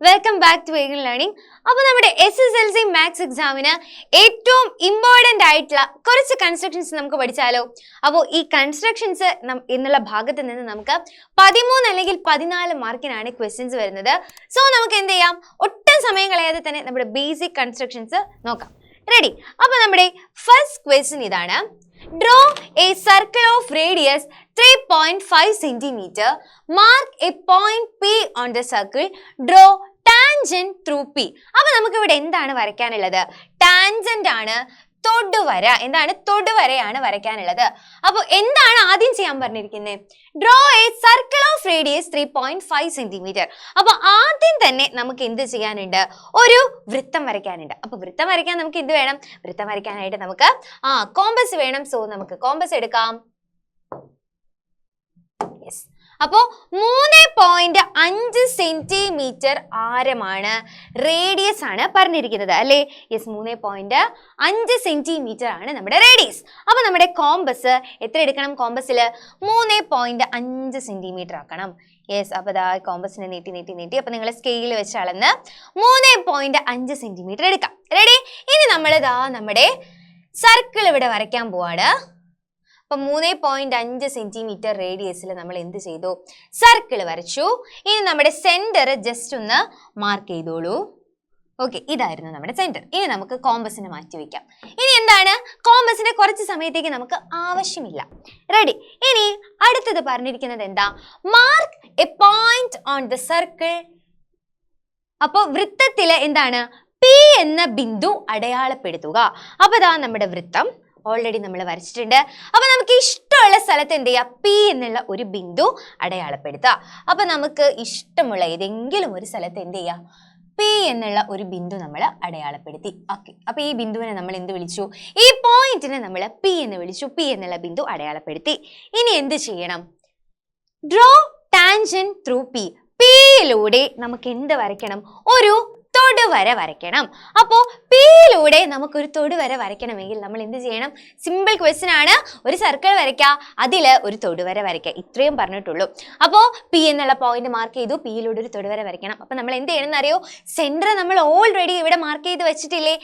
Welcome back to വേഗം learning. അപ്പോൾ നമ്മുടെ SSLC മാത്സ് എക്സാമിന് ഏറ്റവും ഇമ്പോർട്ടൻ്റ് ആയിട്ടുള്ള കുറച്ച് കൺസ്ട്രക്ഷൻസ് നമുക്ക് പഠിച്ചാലോ? അപ്പോൾ ഈ കൺസ്ട്രക്ഷൻസ് എന്നുള്ള ഭാഗത്ത് നിന്ന് നമുക്ക് 13 അല്ലെങ്കിൽ 14 മാർക്കിനാണ് ക്വസ്റ്റ്യൻസ് വരുന്നത്. സോ നമുക്ക് എന്ത് ചെയ്യാം, ഒട്ടും സമയം കളയാതെ തന്നെ നമ്മുടെ ബേസിക് കൺസ്ട്രക്ഷൻസ് നോക്കാം. റെഡി? അപ്പോൾ നമ്മുടെ ഫസ്റ്റ് ക്വസ്റ്റ്യൻ ഇതാണ്. Draw a circle of radius 3.5 cm. Mark a point P on the circle. Draw tangent through P. അപ്പോൾ നമുക്ക് ഇവിടെ എന്താണ് വരയ്ക്കാനുള്ളത്? ടാൻജന്റ് ആണ്, തൊടുവര. എന്താണ്? തൊടുവരയാണ് വരയ്ക്കാനുള്ളത്. അപ്പോൾ എന്താണ് ആദ്യം ചെയ്യാൻ പറഞ്ഞിരിക്കുന്നത്? Draw A circle of radius 3.5 cm. അപ്പോൾ ആദ്യം തന്നെ നമുക്ക് എന്ത് ചെയ്യാനുണ്ട്? ഒരു വൃത്തം വരയ്ക്കാനുണ്ട്. അപ്പോൾ വൃത്തം വരയ്ക്കാൻ നമുക്ക് എന്ത് വേണം? വൃത്തം വരയ്ക്കാനായിട്ട് നമുക്ക് കോമ്പസ് വേണം. സോ നമുക്ക് കോമ്പസ് എടുക്കാം. യെസ്. അപ്പോൾ 3.5 സെന്റിമീറ്റർ ആരമാണ്, റേഡിയസ് ആണ് പറഞ്ഞിരിക്കുന്നത് അല്ലേ? യെസ്, 3.5 സെന്റിമീറ്റർ ആണ് നമ്മുടെ റേഡിയസ്. അപ്പോൾ നമ്മുടെ കോമ്പസ് എത്ര എടുക്കണം? കോമ്പസിൽ 3.5 സെന്റിമീറ്റർ ആക്കണം. യെസ്, അപ്പോൾ ദാ കോമ്പസിനെ നീട്ടി അപ്പോൾ നിങ്ങൾ സ്കെയിൽ വെച്ച് അളന്ന് 3.5 സെന്റിമീറ്റർ എടുക്കാം. റെഡി? ഇനി നമ്മൾ നമ്മുടെ സർക്കിൾ ഇവിടെ വരയ്ക്കാൻ പോവാണ്. അപ്പം 3.5 സെന്റിമീറ്റർ റേഡിയസിൽ നമ്മൾ എന്ത് ചെയ്തു? സർക്കിൾ വരച്ചു. ഇനി നമ്മുടെ സെന്റർ ജസ്റ്റ് ഒന്ന് മാർക്ക് ചെയ്തോളൂ. ഓക്കെ, ഇതായിരുന്നു നമ്മുടെ സെന്റർ. ഇനി നമുക്ക് കോമ്പസിനെ മാറ്റി വയ്ക്കാം. ഇനി എന്താണ്? കോമ്പസിനെ കുറച്ച് സമയത്തേക്ക് നമുക്ക് ആവശ്യമില്ല. റെഡി? ഇനി അടുത്തത് പറഞ്ഞിരിക്കുന്നത് എന്താ? Mark A point on the circle. അപ്പോൾ വൃത്തത്തിൽ എന്താണ്? പി എന്ന ബിന്ദു അടയാളപ്പെടുത്തുക. അപ്പോൾ ഇതാ നമ്മുടെ വൃത്തം ഓൾറെഡി നമ്മൾ വരച്ചിട്ടുണ്ട്. അപ്പൊ നമുക്ക് ഇഷ്ടമുള്ള സ്ഥലത്ത് എന്ത് ചെയ്യാം? പി എന്നുള്ള ഒരു ബിന്ദു അടയാളപ്പെടുത്തുക. അപ്പൊ നമുക്ക് ഇഷ്ടമുള്ള ഏതെങ്കിലും ഒരു സ്ഥലത്ത് എന്ത് ചെയ്യാം? പി എന്നുള്ള ഒരു ബിന്ദു നമ്മൾ അടയാളപ്പെടുത്തി. ഓക്കെ, അപ്പൊ ഈ ബിന്ദുവിനെ നമ്മൾ എന്ത് വിളിച്ചു? ഈ പോയിന്റിനെ നമ്മൾ പി എന്ന് വിളിച്ചു. പി എന്നുള്ള ബിന്ദു അടയാളപ്പെടുത്തി. ഇനി എന്ത് ചെയ്യണം? Draw tangent through P. പിയിലൂടെ നമുക്ക് എന്ത് വരയ്ക്കണം? ഒരു തൊടുവര വരയ്ക്കണം. അപ്പോൾ പിയിലൂടെ നമുക്കൊരു തൊടുവര വരയ്ക്കണമെങ്കിൽ നമ്മൾ എന്ത് ചെയ്യണം? സിമ്പിൾ ക്വസ്റ്റ്യൻ ആണ്. ഒരു സർക്കിൾ വരയ്ക്കുക, അതിൽ ഒരു തൊടുവര വരയ്ക്കുക. ഇത്രയും പറഞ്ഞിട്ടുള്ളൂ. അപ്പോൾ പി എന്നുള്ള പോയിന്റ് മാർക്ക് ചെയ്തു, പിയിലൂടെ ഒരു തൊടുവര വരയ്ക്കണം. അപ്പോൾ നമ്മൾ എന്ത് ചെയ്യണം എന്നറിയോ? സെന്റർ നമ്മൾ ഓൾറെഡി ഇവിടെ മാർക്ക് ചെയ്ത് വെച്ചിട്ടില്ലേ?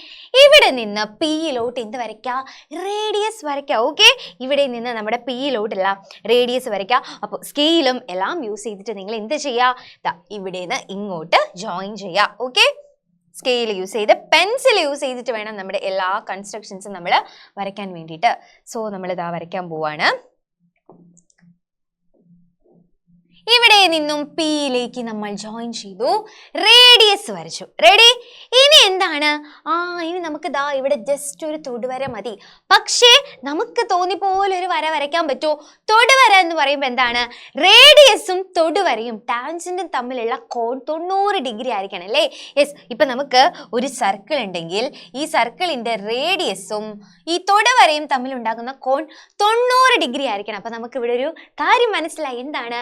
ഇവിടെ നിന്ന് പിയിലോട്ട് എന്ത് വരയ്ക്കുക? റേഡിയസ് വരയ്ക്കുക. ഓക്കെ, ഇവിടെ നിന്ന് നമ്മുടെ പിയിലോട്ടുള്ള റേഡിയസ് വരയ്ക്കുക. അപ്പോൾ സ്കെയിലും എല്ലാം യൂസ് ചെയ്തിട്ട് നിങ്ങൾ എന്ത് ചെയ്യുക? ഇവിടെ നിന്ന് ഇങ്ങോട്ട് ജോയിൻ ചെയ്യുക. ഓക്കെ, സ്കെയിൽ യൂസ് ചെയ്ത് പെൻസിൽ യൂസ് ചെയ്തിട്ട് വേണം നമ്മുടെ എല്ലാ കൺസ്ട്രക്ഷൻസും നമ്മൾ വരയ്ക്കാൻ വേണ്ടിയിട്ട്. സോ നമ്മൾ ഇതാ വരയ്ക്കാൻ പോവാണ്. ഇവിടെ നിന്നും പിയിലേക്ക് നമ്മൾ ജോയിൻ ചെയ്തു, റേഡിയസ് വരച്ചു. റെഡി? ഇനി എന്താണ്? ഇനി നമുക്ക് ദാ ഇവിടെ ജസ്റ്റ് ഒരു തൊടുവര മതി. പക്ഷേ നമുക്ക് തോന്നിപ്പോലെ ഒരു വര വരയ്ക്കാൻ പറ്റുമോ? തൊടുവര എന്ന് പറയുമ്പോൾ എന്താണ്? റേഡിയസും തൊടുവരയും ടാൻജന്റും തമ്മിലുള്ള കോൺ 90 ഡിഗ്രി ആയിരിക്കണം അല്ലേ? യെസ്. ഇപ്പൊ നമുക്ക് ഒരു സർക്കിൾ ഉണ്ടെങ്കിൽ ഈ സർക്കിളിന്റെ റേഡിയസും ഈ തൊടുവരയും തമ്മിൽ ഉണ്ടാകുന്ന കോൺ 90 ഡിഗ്രി ആയിരിക്കണം. അപ്പൊ നമുക്ക് ഇവിടെ ഒരു കാര്യം മനസ്സിലായി. എന്താണ്?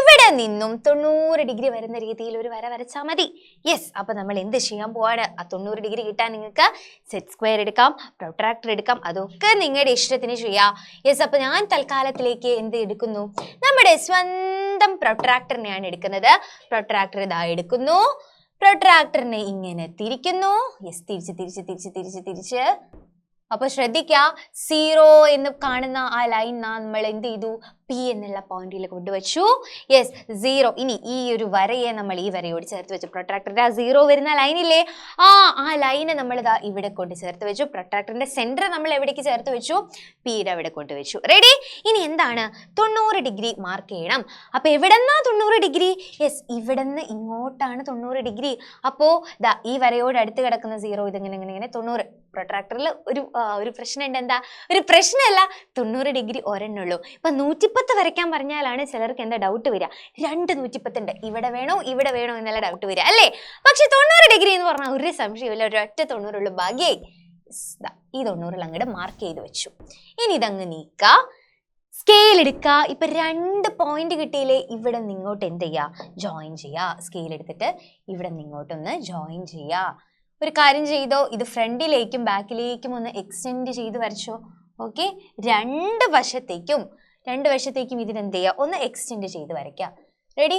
ഇവിടെ നിന്നും 90 ഡിഗ്രി വരുന്ന രീതിയിൽ ഒരു വര വരച്ചാൽ മതി. യെസ്. അപ്പൊ നമ്മൾ എന്ത് ചെയ്യാൻ പോവാണ്? ആ 90 ഡിഗ്രി കിട്ടാൻ നിങ്ങൾക്ക് സെറ്റ് സ്ക്വയർ എടുക്കാം, പ്രൊട്രാക്ടർ എടുക്കാം, അതൊക്കെ നിങ്ങളുടെ ഇഷ്ടത്തിന് ചെയ്യാം. യെസ്. അപ്പൊ ഞാൻ തൽക്കാലത്തിലേക്ക് എന്ത് എടുക്കുന്നു? നമ്മുടെ സ്വന്തം പ്രൊട്രാക്ടറിനെയാണ് എടുക്കുന്നത്. പ്രൊട്രാക്ടർ ഇതാ എടുക്കുന്നു, പ്രൊട്രാക്ടറിനെ ഇങ്ങനെ തിരിക്കുന്നു. യെസ്, തിരിച്ച്. അപ്പൊ ശ്രദ്ധിക്കുക, 0 എന്ന് കാണുന്ന ആ ലൈൻ നമ്മൾ എന്ത് ചെയ്തു? പി എന്നുള്ള പോയിന്റിൽ കൊണ്ടുവച്ചു. യെസ്, 0. ഇനി ഈ ഒരു വരയെ നമ്മൾ ഈ വരയോട് ചേർത്ത് വെച്ചു. പ്രൊട്രാക്ടറിന്റെ ആ 0 വരുന്ന ലൈനില്ലേ, ആ ലൈനെ നമ്മൾ ഇതാ ഇവിടെ കൊണ്ട് ചേർത്ത് വെച്ചു. പ്രൊട്രാക്ടറിന്റെ സെന്റർ നമ്മൾ എവിടേക്ക് ചേർത്ത് വെച്ചു? പിയുടെ അവിടെ കൊണ്ടുവച്ചു. റെഡി? ഇനി എന്താണ്? 90 ഡിഗ്രി മാർക്ക് ചെയ്യണം. അപ്പൊ എവിടെന്നാ 90 ഡിഗ്രി? യെസ്, ഇവിടെ നിന്ന് ഇങ്ങോട്ടാണ് 90 ഡിഗ്രി. അപ്പോ ദാ ഈ വരയോട് അടുത്ത് കിടക്കുന്ന 0 ഇതിങ്ങനെ 90. പ്രൊട്രാക്ടറിൽ ഒരു പ്രശ്നമുണ്ട്. എന്താ? ഒരു പ്രശ്നമല്ല, 90 ഡിഗ്രി ഒരെണ്ണുള്ളൂ. ഇപ്പൊ 110 വരയ്ക്കാൻ പറഞ്ഞാലാണ് ചിലർക്ക് എന്താ ഡൗട്ട് വരിക? 2 110 ഉണ്ട്, ഇവിടെ വേണോ എന്നുള്ള ഡൗട്ട് വരിക അല്ലേ? പക്ഷെ 90 ഡിഗ്രി എന്ന് പറഞ്ഞാൽ ഒരു സംശയമില്ല, ഒരൊറ്റ 90 ഉള്ളൂ. ഭാഗ്യായി. ഈ 90 അങ്ങോട്ട് മാർക്ക് ചെയ്ത് വെച്ചു. ഇനി ഇതങ്ങ് നീക്കുക, സ്കെയിൽ എടുക്കുക. ഇപ്പൊ 2 പോയിന്റ് കിട്ടിയില്ലേ? ഇവിടെ നിന്ന് ഇങ്ങോട്ട് എന്ത് ചെയ്യുക? ജോയിൻ ചെയ്യുക. സ്കെയിൽ എടുത്തിട്ട് ഇവിടെ നിന്ന് ഇങ്ങോട്ടൊന്ന് ജോയിൻ ചെയ്യുക. ഒരു കാര്യം ചെയ്തോ, ഇത് ഫ്രണ്ടിലേക്കും ബാക്കിലേക്കും ഒന്ന് എക്സ്റ്റെൻഡ് ചെയ്ത് വരച്ചോ. ഓക്കെ, രണ്ട് വശത്തേക്കും ഇതിനെന്ത് ചെയ്യുക? ഒന്ന് എക്സ്റ്റെൻഡ് ചെയ്ത് വരയ്ക്കുക. റെഡി?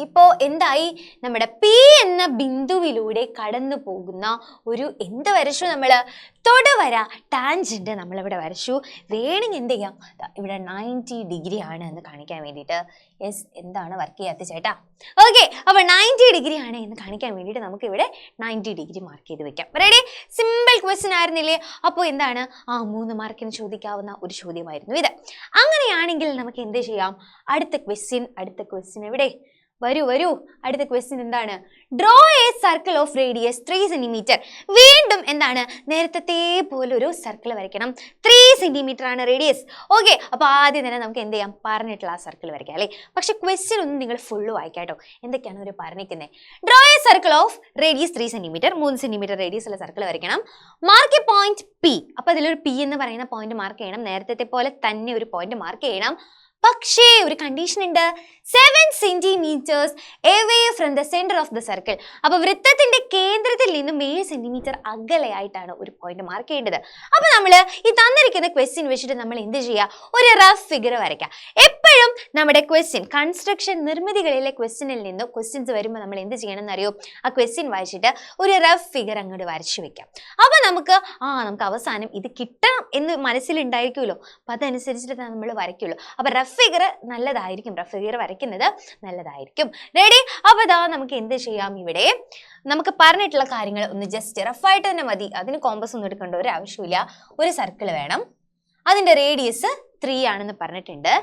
ഇപ്പോ എന്തായി? നമ്മുടെ പി എന്ന ബിന്ദുവിലൂടെ കടന്നു പോകുന്ന ഒരു എന്ത് വരച്ചു നമ്മള്? തൊടുവര, ടാൻജന്റ് നമ്മളിവിടെ വരച്ചു. വേണമെങ്കിൽ എന്ത് ചെയ്യാം? ഇവിടെ 90 ഡിഗ്രി ആണ് എന്ന് കാണിക്കാൻ വേണ്ടിയിട്ട്. യെസ്, എന്താണ് വർക്ക് ചെയ്യാത്ത ചേട്ടാ? ഓക്കെ, അപ്പൊ 90 ഡിഗ്രി ആണ് എന്ന് കാണിക്കാൻ വേണ്ടിയിട്ട് നമുക്ക് ഇവിടെ 90 ഡിഗ്രി മാർക്ക് ചെയ്ത് വെക്കാം. റെഡി? സിമ്പിൾ ക്വസ്റ്റ്യൻ ആയിരുന്നില്ലേ? അപ്പോൾ എന്താണ്? 3 മാർക്കിന് ചോദിക്കാവുന്ന ഒരു ചോദ്യമായിരുന്നു ഇത്. അങ്ങനെയാണെങ്കിൽ നമുക്ക് എന്ത് ചെയ്യാം? അടുത്ത ക്വസ്റ്റ്യൻ എവിടെ? വരൂ. അടുത്ത ക്വസ്റ്റ്യൻ എന്താണ്? Draw A circle of radius 3 centimetre. വീണ്ടും എന്താണ്? നേരത്തെ പോലെ ഒരു സർക്കിൾ വരയ്ക്കണം. 3 സെന്റിമീറ്റർ ആണ് റേഡിയസ്. ഓക്കെ, അപ്പൊ ആദ്യം തന്നെ നമുക്ക് എന്ത് ചെയ്യാം? പറഞ്ഞിട്ടുള്ള ആ സർക്കിൾ വരയ്ക്കാം അല്ലേ? പക്ഷെ ക്വസ്റ്റ്യൻ ഒന്നും നിങ്ങൾ ഫുള്ള് വായിക്കാട്ടോ. എന്തൊക്കെയാണ് ഒരു പറഞ്ഞിരിക്കുന്നത്? Draw A circle of radius 3 centimetre. 3 centimetre radius ഉള്ള സർക്കിൾ വരയ്ക്കണം. Mark A point P. അപ്പൊ അതിലൊരു പി എന്ന് പറയുന്ന പോയിന്റ് മാർക്ക് ചെയ്യണം. നേരത്തെ പോലെ തന്നെ ഒരു പോയിന്റ് മാർക്ക് ചെയ്യണം. പക്ഷേ ഒരു കണ്ടീഷൻ ഉണ്ട്. 7 centimetres away from the centre of the circle. അപ്പൊ വൃത്തത്തിന്റെ കേന്ദ്രത്തിൽ നിന്നും 7 സെന്റിമീറ്റർ അകലെയായിട്ടാണ് ഒരു പോയിന്റ് മാർക്ക് ചെയ്യേണ്ടത്. അപ്പൊ നമ്മൾ ഈ തന്നിരിക്കുന്ന ക്വസ്റ്റ്യൻ വെച്ചിട്ട് നമ്മൾ എന്ത് ചെയ്യുക? ഒരു റഫ് ഫിഗർ വരയ്ക്കുക. എപ്പോഴും നമ്മുടെ ക്വസ്റ്റ്യൻ കൺസ്ട്രക്ഷൻ നിർമ്മിതികളിലെ ക്വസ്റ്റ്യനിൽ നിന്ന് ക്വസ്റ്റ്യൻസ് വരുമ്പോൾ നമ്മൾ എന്ത് ചെയ്യണം എന്നറിയോ? ആ ക്വസ്റ്റ്യൻ വായിച്ചിട്ട് ഒരു റഫ് ഫിഗർ അങ്ങോട്ട് വരച്ചു വെക്കാം. അപ്പൊ നമുക്ക് അവസാനം ഇത് കിട്ടണം എന്ന് മനസ്സിലുണ്ടായിരിക്കുമല്ലോ. അപ്പൊ അതനുസരിച്ചിട്ട് നമ്മൾ വരയ്ക്കുള്ളൂ. അപ്പൊ റഫ് ഫിഗർ നല്ലതായിരിക്കും. റഫ് ഫിഗർ വരയ്ക്കുന്നത് നല്ലതായിരിക്കും. റെഡി? അപ്പൊ നമുക്ക് എന്ത് ചെയ്യാം? ഇവിടെ നമുക്ക് പറഞ്ഞിട്ടുള്ള കാര്യങ്ങൾ ഒന്ന് ജസ്റ്റ് റഫായിട്ട് തന്നെ മതി. അതിന് കോമ്പസ് ഒന്നും എടുക്കേണ്ട ഒരു ആവശ്യമില്ല. ഒരു സർക്കിൾ വേണം. അതിന്റെ റേഡിയസ് 3 ആണെന്ന് പറഞ്ഞിട്ടുണ്ട്.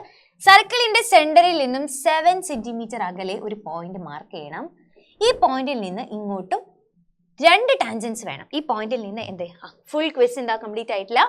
സർക്കിളിന്റെ സെന്ററിൽ നിന്നും 7 സെന്റിമീറ്റർ അകലെ ഒരു പോയിന്റ് മാർക്ക് ചെയ്യണം. ഈ പോയിന്റിൽ നിന്ന് ഇങ്ങോട്ടും 2 ടാൻജൻസ് വേണം. ഈ പോയിന്റിൽ നിന്ന് എന്ത്? ഫുൾ ക്വസ്റ്റ്യൻ കംപ്ലീറ്റ് ആയിട്ടില്ല.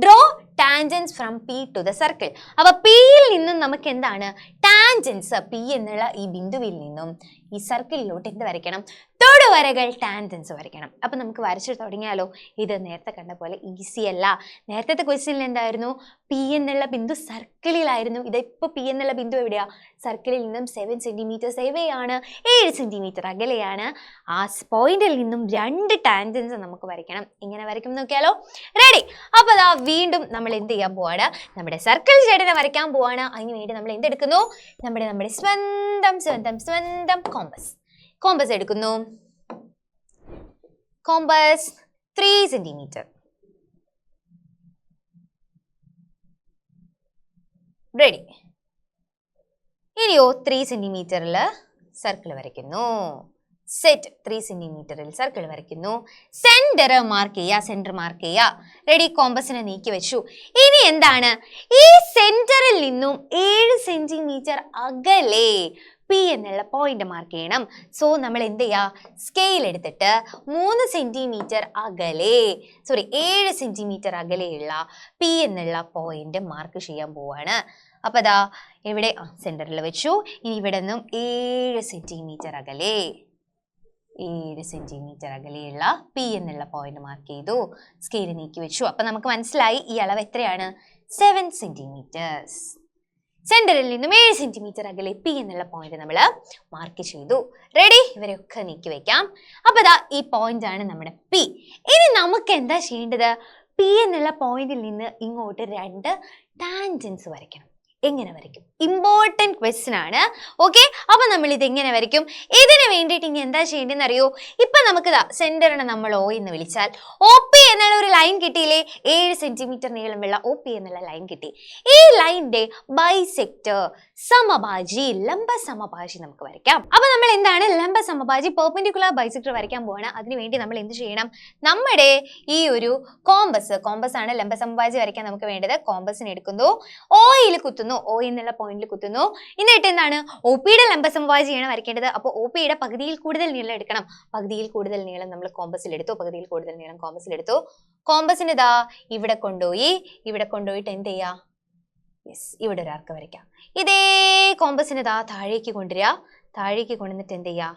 Draw tangents from P to the circle. അപ്പൊ പിയിൽ നിന്നും നമുക്ക് എന്താണ്? ടാൻജൻസ് പി എന്നുള്ള ഈ ബിന്ദുവിൽ നിന്നും ഈ സർക്കിളിലോട്ട് എന്ത് വരയ്ക്കണം? തൊടുവരകൾ, ടാൻജൻസ് വരയ്ക്കണം. അപ്പൊ നമുക്ക് വരച്ചു തുടങ്ങിയാലോ? ഇത് നേരത്തെ കണ്ട പോലെ ഈസി അല്ല. നേരത്തെ ക്വസ്റ്റ്യനിൽ എന്തായിരുന്നു? പി എന്നുള്ള ബിന്ദു സർക്കിളിലായിരുന്നു. ഇതിപ്പോ പി എന്നുള്ള ബിന്ദു എവിടെയാ? സർക്കിളിൽ നിന്നും 7 സെന്റിമീറ്റേഴ്സ് എവയാണ്, 7 സെന്റിമീറ്റർ അകലെയാണ്. ആ പോയിന്റിൽ നിന്നും 2 ടാൻജൻസ് നമുക്ക് വരയ്ക്കണം. ഇങ്ങനെ വരയ്ക്കും നോക്കിയാലോ? റെഡി? അപ്പൊ വീണ്ടും നമ്മൾ എന്ത് ചെയ്യാൻ പോവാണ്? നമ്മുടെ സർക്കിൾ ഷേഡിനെ വരയ്ക്കാൻ പോവാണ്. അതിന് വേണ്ടി നമ്മൾ എന്തെടുക്കുന്നു? നമ്മുടെ സ്വന്തം കോമ്പസ് എടുക്കുന്നു. Compass 3 centimetre. റെഡി? ഇനിയോ 3 സെന്റിമീറ്ററിൽ സർക്കിൾ വരയ്ക്കുന്നു. സെറ്റ് 3 സെന്റിമീറ്ററിൽ സർക്കിൾ വരയ്ക്കുന്നു. സെന്റർ മാർക്ക് ചെയ്യുക. റെഡി? കോമ്പസിനെ നീക്കി വെച്ചു. ഇനി എന്താണ്? ഈ സെന്ററിൽ നിന്നും 7 സെന്റിമീറ്റർ അകലെ പി എന്നുള്ള പോയിന്റ് മാർക്ക് ചെയ്യണം. സോ നമ്മൾ എന്ത് ചെയ്യുക? സ്കെയിൽ എടുത്തിട്ട് 3 സെന്റിമീറ്റർ അകലെ 7 സെന്റിമീറ്റർ അകലെയുള്ള പി എന്നുള്ള പോയിന്റ് മാർക്ക് ചെയ്യാൻ പോവാണ്. അപ്പൊ എവിടെ? സെന്ററിൽ വെച്ചു. ഇനി ഇവിടെ നിന്നും 7 സെന്റിമീറ്റർ അകലെ 7 സെന്റിമീറ്റർ അകലെയുള്ള പി എന്നുള്ള പോയിന്റ് മാർക്ക് ചെയ്തു. സ്കെയിൽ നീക്കി വെച്ചു. അപ്പൊ നമുക്ക് മനസ്സിലായി ഈ അളവ് എത്രയാണ്? 7 സെന്റിമീറ്റേഴ്സ്. സെന്ററിൽ നിന്നും 7 സെന്റിമീറ്റർ അകലെ പി എന്നുള്ള പോയിന്റ് നമ്മൾ മാർക്ക് ചെയ്തു. റെഡി? ഇവരെയൊക്കെ നീക്കി വെക്കാം. അപ്പൊ ഈ പോയിന്റ് ആണ് നമ്മുടെ പി. ഇനി നമുക്ക് എന്താ ചെയ്യേണ്ടത്? പി എന്നുള്ള പോയിന്റിൽ നിന്ന് ഇങ്ങോട്ട് 2 ടാൻജൻസ് വരയ്ക്കണം. എങ്ങനെ വരയ്ക്കും? ഇമ്പോർട്ടൻറ്റ് ക്വസ്റ്റ്യൻ ആണ്. ഓക്കെ, അപ്പൊ നമ്മൾ ഇത് എങ്ങനെ വരയ്ക്കും? ഇതിന് വേണ്ടിയിട്ട് ഇനി എന്താ ചെയ്യേണ്ടതെന്ന് അറിയോ? ഇപ്പൊ നമുക്ക് സെന്ററിനെ നമ്മൾ ഒ എന്ന് വിളിച്ചാൽ ഒ പി എന്നുള്ള ഒരു ലൈൻ കിട്ടിയില്ലേ? 7 സെന്റിമീറ്റർ നീളമുള്ള ഒ പി എന്നുള്ള ലൈൻ കിട്ടി. ഈ ലൈനിന്റെ ബൈസെക്ടർ, സമഭാജി, ലംബ സമഭാജി നമുക്ക് വരയ്ക്കാം. അപ്പൊ നമ്മൾ എന്താണ്? ലംബ സമഭാജി, പെർപെൻഡിക്കുലർ ബൈസെക്ടർ വരയ്ക്കാൻ പോവാണ്. അതിനുവേണ്ടി നമ്മൾ എന്ത് ചെയ്യണം? നമ്മുടെ ഈ ഒരു കോമ്പസ് ആണ് ലംബ സമഭാജി വരയ്ക്കാൻ നമുക്ക് വേണ്ടത്. കോമ്പസിന് എടുക്കുന്നു, ഓയിൽ കുത്തുന്നു, ഒ എന്നുള്ള പോയിന്റിൽ കുത്തുന്നു. എന്നിട്ട് എന്താണ്? ഒ പിയുടെ ലംബ സമഭാജിയാണ് വരയ്ക്കേണ്ടത്. അപ്പോൾ ഒ പിയുടെ പകുതിയിൽ കൂടുതൽ നീളം എടുക്കണം. പകുതിയിൽ കൂടുതൽ നീളം നമ്മൾ കോമ്പസിൽ എടുത്തു. കോമ്പസിന് ഇവിടെ കൊണ്ടുപോയിട്ട് എന്ത് ചെയ്യുക? യെസ്, ഇവിടെ ഒരു ആർക്ക് വരയ്ക്കാം. ഇതേ കോമ്പസിന് താഴേക്ക് കൊണ്ടുവന്നിട്ട് എന്ത് ചെയ്യുക?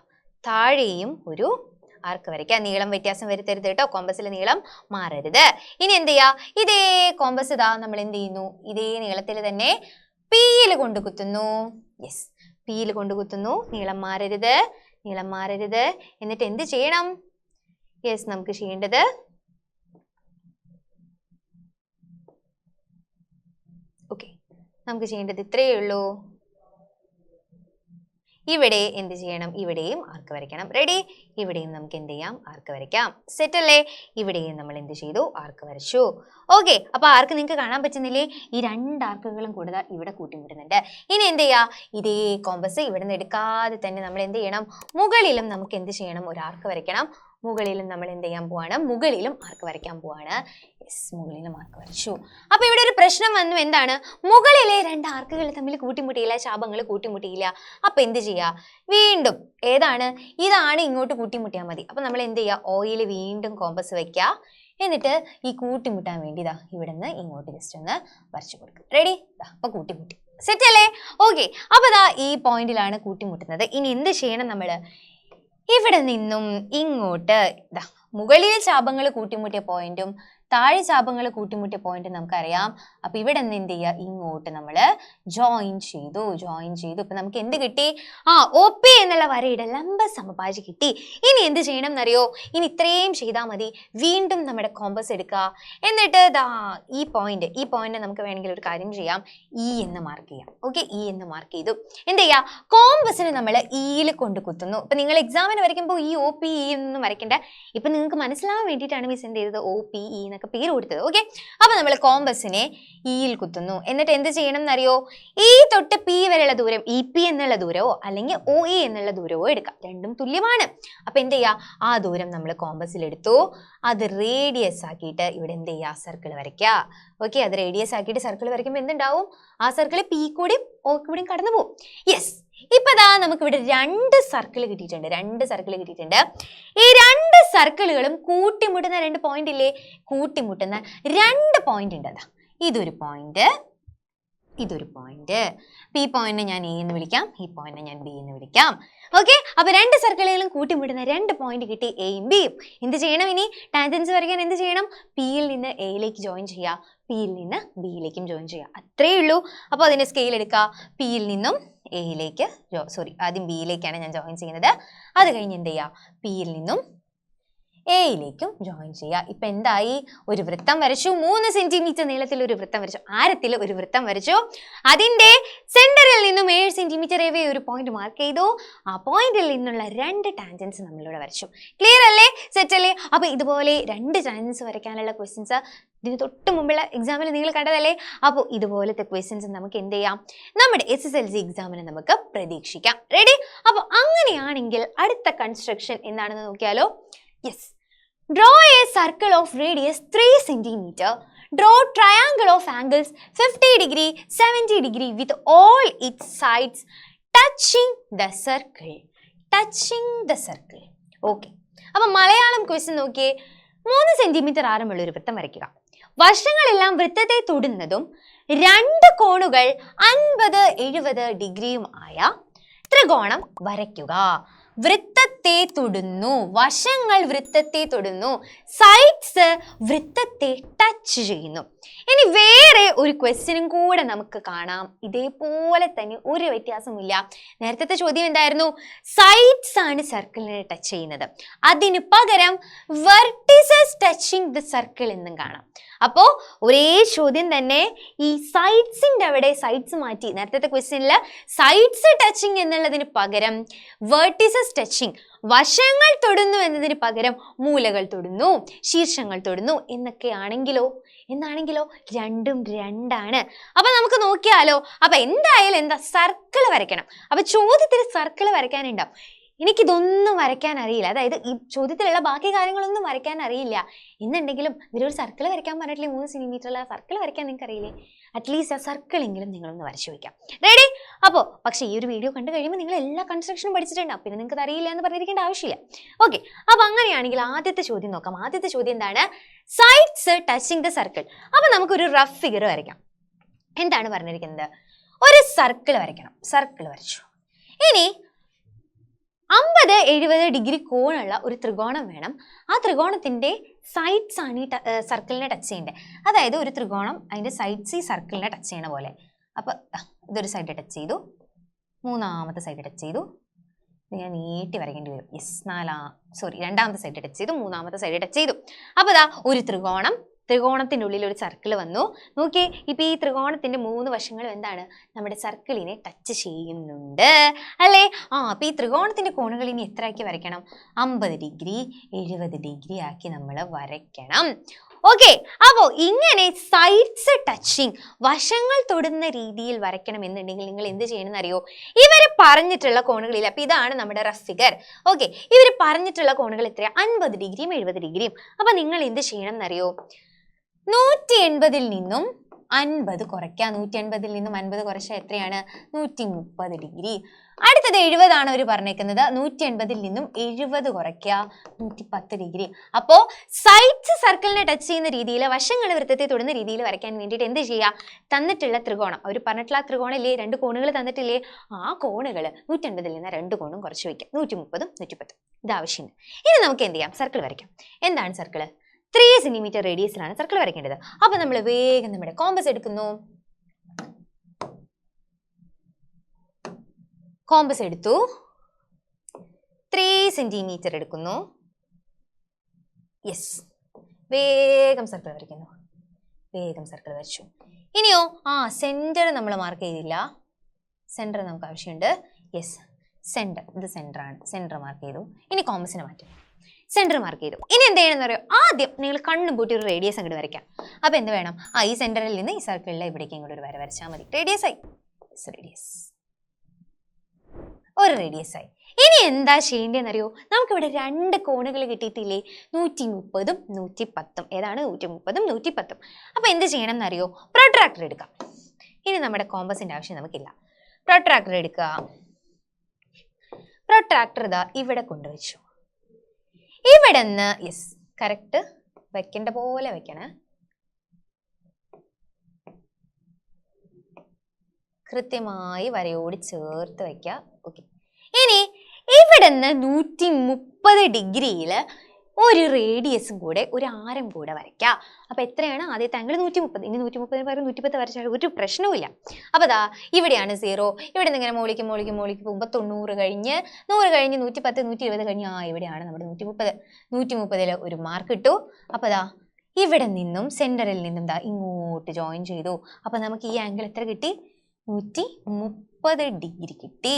താഴെയും ഒരു ആർക്ക് വരയ്ക്കാം. നീളം വ്യത്യാസം വരുത്തരുത് കേട്ടോ. കോമ്പസിൽ നീളം മാറരുത്. ഇനി എന്ത് ചെയ്യുക? ഇതേ കോമ്പസ് നമ്മൾ എന്ത് ചെയ്യുന്നു? ഇതേ നീളത്തിൽ തന്നെ പിയിൽ കൊണ്ട് കുത്തുന്നു. യെസ്, പിയിൽ കൊണ്ട് കുത്തുന്നു. നീളം മാറരുത്. എന്നിട്ട് എന്ത് ചെയ്യണം? യെസ്, നമുക്ക് ചെയ്യേണ്ടത് ഇത്രയേ ഉള്ളൂ. ഇവിടെ എന്ത് ചെയ്യണം? ഇവിടെയും ആർക്ക് വരയ്ക്കണം. റെഡി? ഇവിടെയും നമുക്ക് എന്ത് ചെയ്യാം? ആർക്ക് വരയ്ക്കാം. സെറ്റ് അല്ലേ? ഇവിടെയും നമ്മൾ എന്ത് ചെയ്തു? ആർക്ക് വരച്ചു. ഓക്കെ, അപ്പൊ ആർക്ക് നിങ്ങൾക്ക് കാണാൻ പറ്റുന്നില്ലേ? ഈ 2 ആർക്കുകളും കൂടുതൽ ഇവിടെ കൂട്ടിമുട്ടുന്നുണ്ട്. ഇനി എന്ത് ചെയ്യാ? ഇതേ കോമ്പസ് ഇവിടെ നിന്ന് എടുക്കാതെ തന്നെ നമ്മൾ എന്ത് ചെയ്യണം? മുകളിലും നമുക്ക് എന്ത് ചെയ്യണം? ഒരു ആർക്ക് വരയ്ക്കണം. മുകളിലും നമ്മൾ എന്ത് ചെയ്യാൻ പോവാണ്? മുകളിലും ആർക്ക് വരയ്ക്കാൻ പോവാണ്. യെസ്, മുകളിലും ആർക്ക് വരച്ചു. അപ്പൊ ഇവിടെ ഒരു പ്രശ്നം വന്നു. എന്താണ്? മുകളിലെ 2 ആർക്കുകൾ തമ്മിൽ കൂട്ടിമുട്ടിയില്ല, ശാപങ്ങൾ കൂട്ടിമുട്ടിയില്ല. അപ്പൊ എന്ത് ചെയ്യാ? വീണ്ടും ഏതാണ്? ഇതാണ് ഇങ്ങോട്ട് കൂട്ടിമുട്ടിയാൽ മതി. അപ്പൊ നമ്മൾ എന്ത് ചെയ്യാ? ഓയിൽ വീണ്ടും കോമ്പസ് വെക്കുക. എന്നിട്ട് ഈ കൂട്ടിമുട്ടാൻ വേണ്ടി ഇതാ ഇവിടെ നിന്ന് ഇങ്ങോട്ട് ജസ്റ്റ് ഒന്ന് വരച്ചു കൊടുക്കും. റെഡി? അപ്പൊ കൂട്ടിമുട്ടി. സെറ്റ് അല്ലേ? ഓക്കെ, അപ്പൊ ദാ ഈ പോയിന്റിലാണ് കൂട്ടിമുട്ടുന്നത്. ഇനി എന്ത് ചെയ്യണം? നമ്മൾ ഇവിടെ നിന്നും ഇങ്ങോട്ട് മുകളിൽ ശാപങ്ങൾ കൂട്ടിമുട്ടിയ പോയിന്റും താഴെ ശാപങ്ങൾ കൂട്ടിമുട്ടിയ പോയിന്റ് നമുക്കറിയാം. അപ്പൊ ഇവിടെ നിന്ന് എന്ത് ചെയ്യുക? ഇങ്ങോട്ട് നമ്മൾ ജോയിൻ ചെയ്തു. ഇപ്പൊ നമുക്ക് എന്ത് കിട്ടി? OP എന്നുള്ള വരയുടെ ലംബ സമപാജി കിട്ടി. ഇനി എന്ത് ചെയ്യണം എന്നറിയോ? ഇനി ഇത്രയും ചെയ്താൽ മതി. വീണ്ടും നമ്മുടെ കോമ്പസ് എടുക്കുക. എന്നിട്ട് ഈ പോയിന്റ് നമുക്ക് വേണമെങ്കിൽ ഒരു കാര്യം ചെയ്യാം. E എന്ന് മാർക്ക് ചെയ്യാം. ഓക്കെ, E എന്ന് മാർക്ക് ചെയ്തു. എന്ത് ചെയ്യാ? കോമ്പസിന് നമ്മൾ ഇയിൽ കൊണ്ട് കുത്തുന്നു. ഇപ്പൊ നിങ്ങൾ എക്സാമിന് വരയ്ക്കുമ്പോൾ ഈ OP E എന്നൊന്നും വരയ്ക്കണ്ട. ഇപ്പൊ നിങ്ങൾക്ക് മനസ്സിലാവാൻ വേണ്ടിയിട്ടാണ് മിസ് എന്ത് ചെയ്തത്? OPE എന്നൊക്കെ പേര് കൊടുത്തത്. ഓക്കെ, അപ്പൊ നമ്മൾ കോമ്പസിനെ ഇയിൽ കുത്തുന്നു. എന്നിട്ട് എന്ത് ചെയ്യണം എന്നറിയോ? E തൊട്ട് P വരെയുള്ള ദൂരം EP എന്നുള്ള ദൂരമോ അല്ലെങ്കിൽ OE എന്നുള്ള ദൂരമോ എടുക്കാം. രണ്ടും തുല്യമാണ്. അപ്പൊ എന്ത് ചെയ്യാ? ആ ദൂരം നമ്മൾ കോമ്പസിൽ എടുത്തു. അത് റേഡിയസ് ആക്കിയിട്ട് ഇവിടെ എന്ത് ചെയ്യാ? സർക്കിൾ വരയ്ക്കുക. ഓക്കെ, അത് റേഡിയസ് ആക്കിയിട്ട് സർക്കിൾ വരയ്ക്കുമ്പോൾ എന്തുണ്ടാവും? ആ സർക്കിൾ P കൂടിയും O കൂടിയും കടന്നു പോകും. യെസ്, ഇപ്പൊ നമുക്ക് ഇവിടെ 2 സർക്കിൾ കിട്ടിയിട്ടുണ്ട്. ഈ 2 സർക്കിളുകളും കൂട്ടിമുട്ടുന്ന 2 പോയിന്റ് ഇല്ലേ? കൂട്ടിമുട്ടുന്ന 2 പോയിന്റ് ഉണ്ട്. ഇതൊരു പോയിന്റ്, ഇതൊരു പോയിന്റ്. ഈ പോയിന്റിനെ ഞാൻ A എന്ന് വിളിക്കാം, ഈ പോയിന്റിനെ ഞാൻ B എന്ന് വിളിക്കാം. ഓക്കെ, അപ്പൊ 2 സർക്കിളുകളും കൂട്ടിമുട്ടുന്ന 2 പോയിന്റ് കിട്ടി, എയും ബിയും. എന്ത് ചെയ്യണം? ഇനി ടാൻജൻസ് വരയ്ക്കാൻ എന്ത് ചെയ്യണം? Pയിൽ നിന്ന് Aയിലേക്ക് ജോയിൻ ചെയ്യുക, Pയിൽ നിന്ന് Bയിലേക്കും ജോയിൻ ചെയ്യുക. അത്രേ ഉള്ളൂ. അപ്പോൾ അതിന്റെ സ്കെയിൽ എടുക്കുക. Pയിൽ നിന്നും Aയിലേക്ക്, ആദ്യം Bയിലേക്കാണ് ഞാൻ ജോയിൻ ചെയ്യുന്നത്. അത് കഴിഞ്ഞ് എന്ത് ചെയ്യുക? Pയിൽ നിന്നും Aയിലേക്കും ജോയിൻ ചെയ്യുക. ഇപ്പൊ എന്തായി? ഒരു വൃത്തം വരച്ചു. 3 സെന്റിമീറ്റർ നീളത്തിൽ ഒരു വൃത്തം വരച്ചു, ആരത്തിൽ ഒരു വൃത്തം വരച്ചു. അതിന്റെ സെന്ററിൽ നിന്നും 7 സെന്റിമീറ്റർ ഏവേ ഒരു പോയിന്റ് മാർക്ക് ചെയ്തു. ആ പോയിന്റിൽ നിന്നുള്ള 2 ടാൻജൻസ് നമ്മളിവിടെ വരച്ചു. ക്ലിയർ അല്ലേ? സെറ്റ് അല്ലേ? അപ്പൊ ഇതുപോലെ 2 ടാൻജൻസ് വരയ്ക്കാനുള്ള ക്വസ്റ്റ്യൻസ് ഇതിന് തൊട്ട് മുമ്പുള്ള എക്സാമിൽ നിങ്ങൾ കണ്ടതല്ലേ? അപ്പോൾ ഇതുപോലത്തെ ക്വസ്റ്റ്യൻസ് നമുക്ക് എന്ത് ചെയ്യാം? നമ്മുടെ SSLC എക്സാമിന് നമുക്ക് പ്രതീക്ഷിക്കാം. റെഡി? അപ്പോൾ അങ്ങനെയാണെങ്കിൽ അടുത്ത കൺസ്ട്രക്ഷൻ എന്താണെന്ന് നോക്കിയാലോ? Yes, draw a circle of radius 3 cm. Draw triangle of angles 50 degree, 70 degree with all its sides touching the circle. Okay. അപ്പോൾ മലയാളം ക്വസ്റ്റ്യൻ നോക്കിയേ. 3 സെന്റിമീറ്റർ ആരമുള്ള ഒരു വൃത്തം വരയ്ക്കുക. വശങ്ങളെല്ലാം വൃത്തത്തെ തൊടുന്നതും 2 കോണുകൾ 50-70 ഡിഗ്രിയും ആയ ത്രികോണം വരയ്ക്കുക. വൃത്തത്തെ തൊടുന്നു, വശങ്ങൾ വൃത്തത്തെ തൊടുന്നു, സൈഡ്സ് വൃത്തത്തെ ടച്ച് ചെയ്യുന്നു. ഇനി വേറെ ഒരു ക്വസ്റ്റ്യനും കൂടെ നമുക്ക് കാണാം. ഇതേപോലെ തന്നെ ഒരു വ്യത്യാസമില്ല. നേരത്തെ ചോദ്യം എന്തായിരുന്നു? സൈഡ്സ് ആണ് സർക്കിളിനെ ടച്ച് ചെയ്യുന്നത്. അതിന് പകരം വെർട്ടിസസ് ടച്ചിങ് ദ സർക്കിൾ എന്നും കാണാം. അപ്പോ ഒരേ ചോദ്യം തന്നെ ഈ സൈഡ്സിന്റെ അവിടെ സൈഡ്സ് മാറ്റി. നേരത്തെ ക്വസ്റ്റ്യനിൽ സൈഡ്സ് ടച്ചിങ് എന്നുള്ളതിന് പകരം വെർട്ടിസസ് ടച്ചിങ്, വശങ്ങൾ തൊടുന്നു എന്നതിന് പകരം മൂലകൾ തൊടുന്നു, ശീർഷങ്ങൾ തൊടുന്നു എന്നാണെങ്കിലോ രണ്ടും രണ്ടാണ്. അപ്പൊ നമുക്ക് നോക്കിയാലോ? അപ്പൊ എന്തായാലും സർക്കിൾ വരയ്ക്കണം. അപ്പൊ ചോദ്യത്തിൽ സർക്കിൾ വരയ്ക്കാനുണ്ടാവും. എനിക്കിതൊന്നും വരയ്ക്കാൻ അറിയില്ല, അതായത് ഈ ചോദ്യത്തിലുള്ള ബാക്കി കാര്യങ്ങളൊന്നും വരയ്ക്കാൻ അറിയില്ല എന്നുണ്ടെങ്കിലും ഇവരൊരു സർക്കിൾ വരയ്ക്കാൻ പറഞ്ഞിട്ടില്ലേ? 3 സെന്റിമീറ്ററുള്ള സർക്കിൾ വരയ്ക്കാൻ നിങ്ങൾക്ക് അറിയില്ലേ? അറ്റ്ലീസ്റ്റ് ആ സർക്കിളെങ്കിലും നിങ്ങളൊന്ന് വരച്ചു വയ്ക്കാം. റെഡി? അപ്പോൾ പക്ഷേ ഈ ഒരു വീഡിയോ കണ്ടു കഴിയുമ്പോൾ നിങ്ങൾ എല്ലാ കൺസ്ട്രക്ഷനും പഠിച്ചിട്ടുണ്ടാവും, പിന്നെ നിങ്ങൾക്ക് അറിയില്ല എന്ന് പറഞ്ഞിരിക്കേണ്ട ആവശ്യമില്ല. ഓക്കെ, അപ്പോൾ അങ്ങനെയാണെങ്കിൽ ആദ്യത്തെ ചോദ്യം നോക്കാം. ആദ്യത്തെ ചോദ്യം എന്താണ്? Sides touching the circle. അപ്പോൾ നമുക്കൊരു റഫ് ഫിഗർ വരയ്ക്കാം. എന്താണ് പറഞ്ഞിരിക്കുന്നത്? ഒരു സർക്കിൾ വരയ്ക്കണം. സർക്കിൾ വരച്ചു. ഇനി 50-70 ഡിഗ്രി കോണുള്ള ഒരു ത്രികോണം വേണം. ആ ത്രികോണത്തിന്റെ സൈഡ്സ് ആണ് ഈ സർക്കിളിനെ ടച്ച് ചെയ്യേണ്ടത്. അതായത് ഒരു ത്രികോണം അതിന്റെ സൈഡ്സ് ഈ സർക്കിളിനെ ടച്ച് ചെയ്യണ പോലെ. അപ്പൊ ഇതൊരു സൈഡ് ടച്ച് ചെയ്തു, മൂന്നാമത്തെ സൈഡ് ടച്ച് ചെയ്തു, ഞാൻ നീട്ടി വരയ്ക്കേണ്ടി വരും. യെസ്, രണ്ടാമത്തെ സൈഡ് ടച്ച് ചെയ്തു, മൂന്നാമത്തെ സൈഡ് ടച്ച് ചെയ്തു. അപ്പൊ ഒരു ത്രികോണം ത്രികോണത്തിൻ്റെ ഉള്ളിൽ ഒരു സർക്കിൾ വന്നു. നോക്കിയേ, ഇപ്പം ഈ ത്രികോണത്തിൻ്റെ 3 വശങ്ങളും എന്താണ്, നമ്മുടെ സർക്കിളിനെ ടച്ച് ചെയ്യുന്നുണ്ട് അല്ലേ? അപ്പം ഈ ത്രികോണത്തിൻ്റെ കോണുകൾ ഇനി എത്ര ആക്കി വരയ്ക്കണം? 50 ഡിഗ്രി 70 ഡിഗ്രി ആക്കി നമ്മൾ വരയ്ക്കണം. ഓക്കെ, അപ്പോൾ ഇങ്ങനെ സൈഡ്സ് ടച്ചിങ്, വശങ്ങൾ തൊടുന്ന രീതിയിൽ വരയ്ക്കണം എന്നുണ്ടെങ്കിൽ നിങ്ങൾ എന്ത് ചെയ്യണമെന്ന് അറിയോ? ഇവർ പറഞ്ഞിട്ടുള്ള കോണുകളിൽ, അപ്പം ഇതാണ് നമ്മുടെ റഫ് ഫിഗർ. ഓക്കെ, ഇവർ പറഞ്ഞിട്ടുള്ള കോണുകൾ എത്രയാണ്? 50 ഡിഗ്രിയും 70 ഡിഗ്രിയും. അപ്പം നിങ്ങൾ എന്ത് ചെയ്യണം എന്നറിയോ? 180 നിന്നും 50 കുറയ്ക്കുക. 180 നിന്നും 50 കുറച്ചാൽ എത്രയാണ്? 130 ഡിഗ്രി. അടുത്തത് 70 ആണ് അവർ പറഞ്ഞേക്കുന്നത്. 180 നിന്നും 70 കുറയ്ക്കുക, 110 ഡിഗ്രി. അപ്പോൾ സൈഡ്സ് സർക്കിളിനെ ടച്ച് ചെയ്യുന്ന രീതിയിൽ, വശങ്ങൾ വൃത്തത്തെ തൊടുന്ന രീതിയിൽ വരയ്ക്കാൻ വേണ്ടിയിട്ട് എന്ത് ചെയ്യുക? തന്നിട്ടുള്ള ത്രികോണം, അവർ പറഞ്ഞിട്ടുള്ള ത്രികോണല്ലേ, 2 കോണുകൾ തന്നിട്ടില്ലേ, ആ കോണുകൾ 180 നിന്ന് 2 കോണും കുറച്ച് വയ്ക്കാം. 130ഉം 110. ഇത് ആവശ്യമില്ല. ഇനി നമുക്ക് എന്ത് ചെയ്യാം? സർക്കിൾ വരയ്ക്കാം. എന്താണ് സർക്കിൾ? 3 സെന്റിമീറ്റർ റേഡിയസിലാണ് സർക്കിൾ വരയ്ക്കേണ്ടത്. അപ്പൊ നമ്മൾ വേഗം നമ്മുടെ കോമ്പസ് എടുക്കുന്നു. കോമ്പസ് എടുത്തു, 3 സെന്റിമീറ്റർ എടുക്കുന്നു. യെസ്, വേഗം സർക്കിൾ വരയ്ക്കുന്നു. വേഗം സർക്കിൾ വരച്ചു. ഇനിയോ സെന്റർ നമ്മൾ മാർക്ക് ചെയ്തില്ല. സെന്റർ നമുക്ക് ആവശ്യമുണ്ട്. യെസ്, സെന്റർ, ഇത് സെന്റർ ആണ്. സെന്റർ മാർക്ക് ചെയ്തു. ഇനി കോമ്പസിനെ മാറ്റും. സെന്റർ മാർക്ക് ചെയ്തു. ഇനി എന്ത് ചെയ്യണമെന്ന് അറിയോ? ആദ്യം നിങ്ങൾ കണ്ണും പൂട്ടി ഒരു റേഡിയസ് അങ്ങോട്ട് വരയ്ക്കാം. അപ്പം എന്ത് വേണം? ഈ സെന്ററിൽ നിന്ന് ഈ സർക്കിളിലെ ഇവിടേക്ക് ഇങ്ങോട്ട് ഒരു വര വരച്ചാൽ മതി. റേഡിയസ് ആയി. റേഡിയസ്, ഒരു റേഡിയസ് ആയി. ഇനി എന്താ ചെയ്യേണ്ടതെന്ന് അറിയോ? നമുക്കിവിടെ 2 കോണുകൾ കിട്ടിയിട്ടില്ലേ? 130ഉം 110ഉം. ഏതാണ്? 130ഉം 110ഉം. അപ്പം എന്ത് ചെയ്യണം എന്നറിയോ? പ്രൊട്രാക്ടർ എടുക്കാം. ഇനി നമ്മുടെ കോമ്പസിന്റെ ആവശ്യം നമുക്കില്ല. പ്രൊട്രാക്ടർ എടുക്കുക. പ്രൊട്രാക്ടർ ഇതാ ഇവിടെ കൊണ്ടുവച്ചു. ഇവിടെ നിന്ന് യെസ്, കറക്റ്റ് വെക്കേണ്ട പോലെ വെക്കണേ. കൃത്യമായി വരയോട് ചേർത്ത് വെക്കുക. ഓക്കെ, ഇനി ഇവിടെ നിന്ന് 130 ഡിഗ്രിയിൽ ഒരു റേഡിയസും കൂടെ, ഒരു ആരം കൂടെ വരയ്ക്കുക. അപ്പൊ എത്രയാണ്? ആദ്യത്തെ ആംഗിൾ 130. ഇനി 130 പകരം 110 വരച്ചാൽ ഒരു പ്രശ്നവുമില്ല. അപ്പൊ ദാ ഇവിടെയാണ് 0. ഇവിടെ നിന്ന് ഇങ്ങനെ മോളിക്ക് പോകുമ്പോൾ 90 കഴിഞ്ഞ് 100 കഴിഞ്ഞ് 110 120 കഴിഞ്ഞ് ഇവിടെയാണ് നമ്മുടെ 130. 130ൽ ഒരു മാർക്ക് ഇട്ടു. അപ്പൊ ദാ ഇവിടെ നിന്നും സെന്ററിൽ നിന്നും ദാ ഇങ്ങോട്ട് ജോയിൻ ചെയ്തു. അപ്പൊ നമുക്ക് ഈ ആംഗിൾ എത്ര കിട്ടി? 130 ഡിഗ്രി കിട്ടി.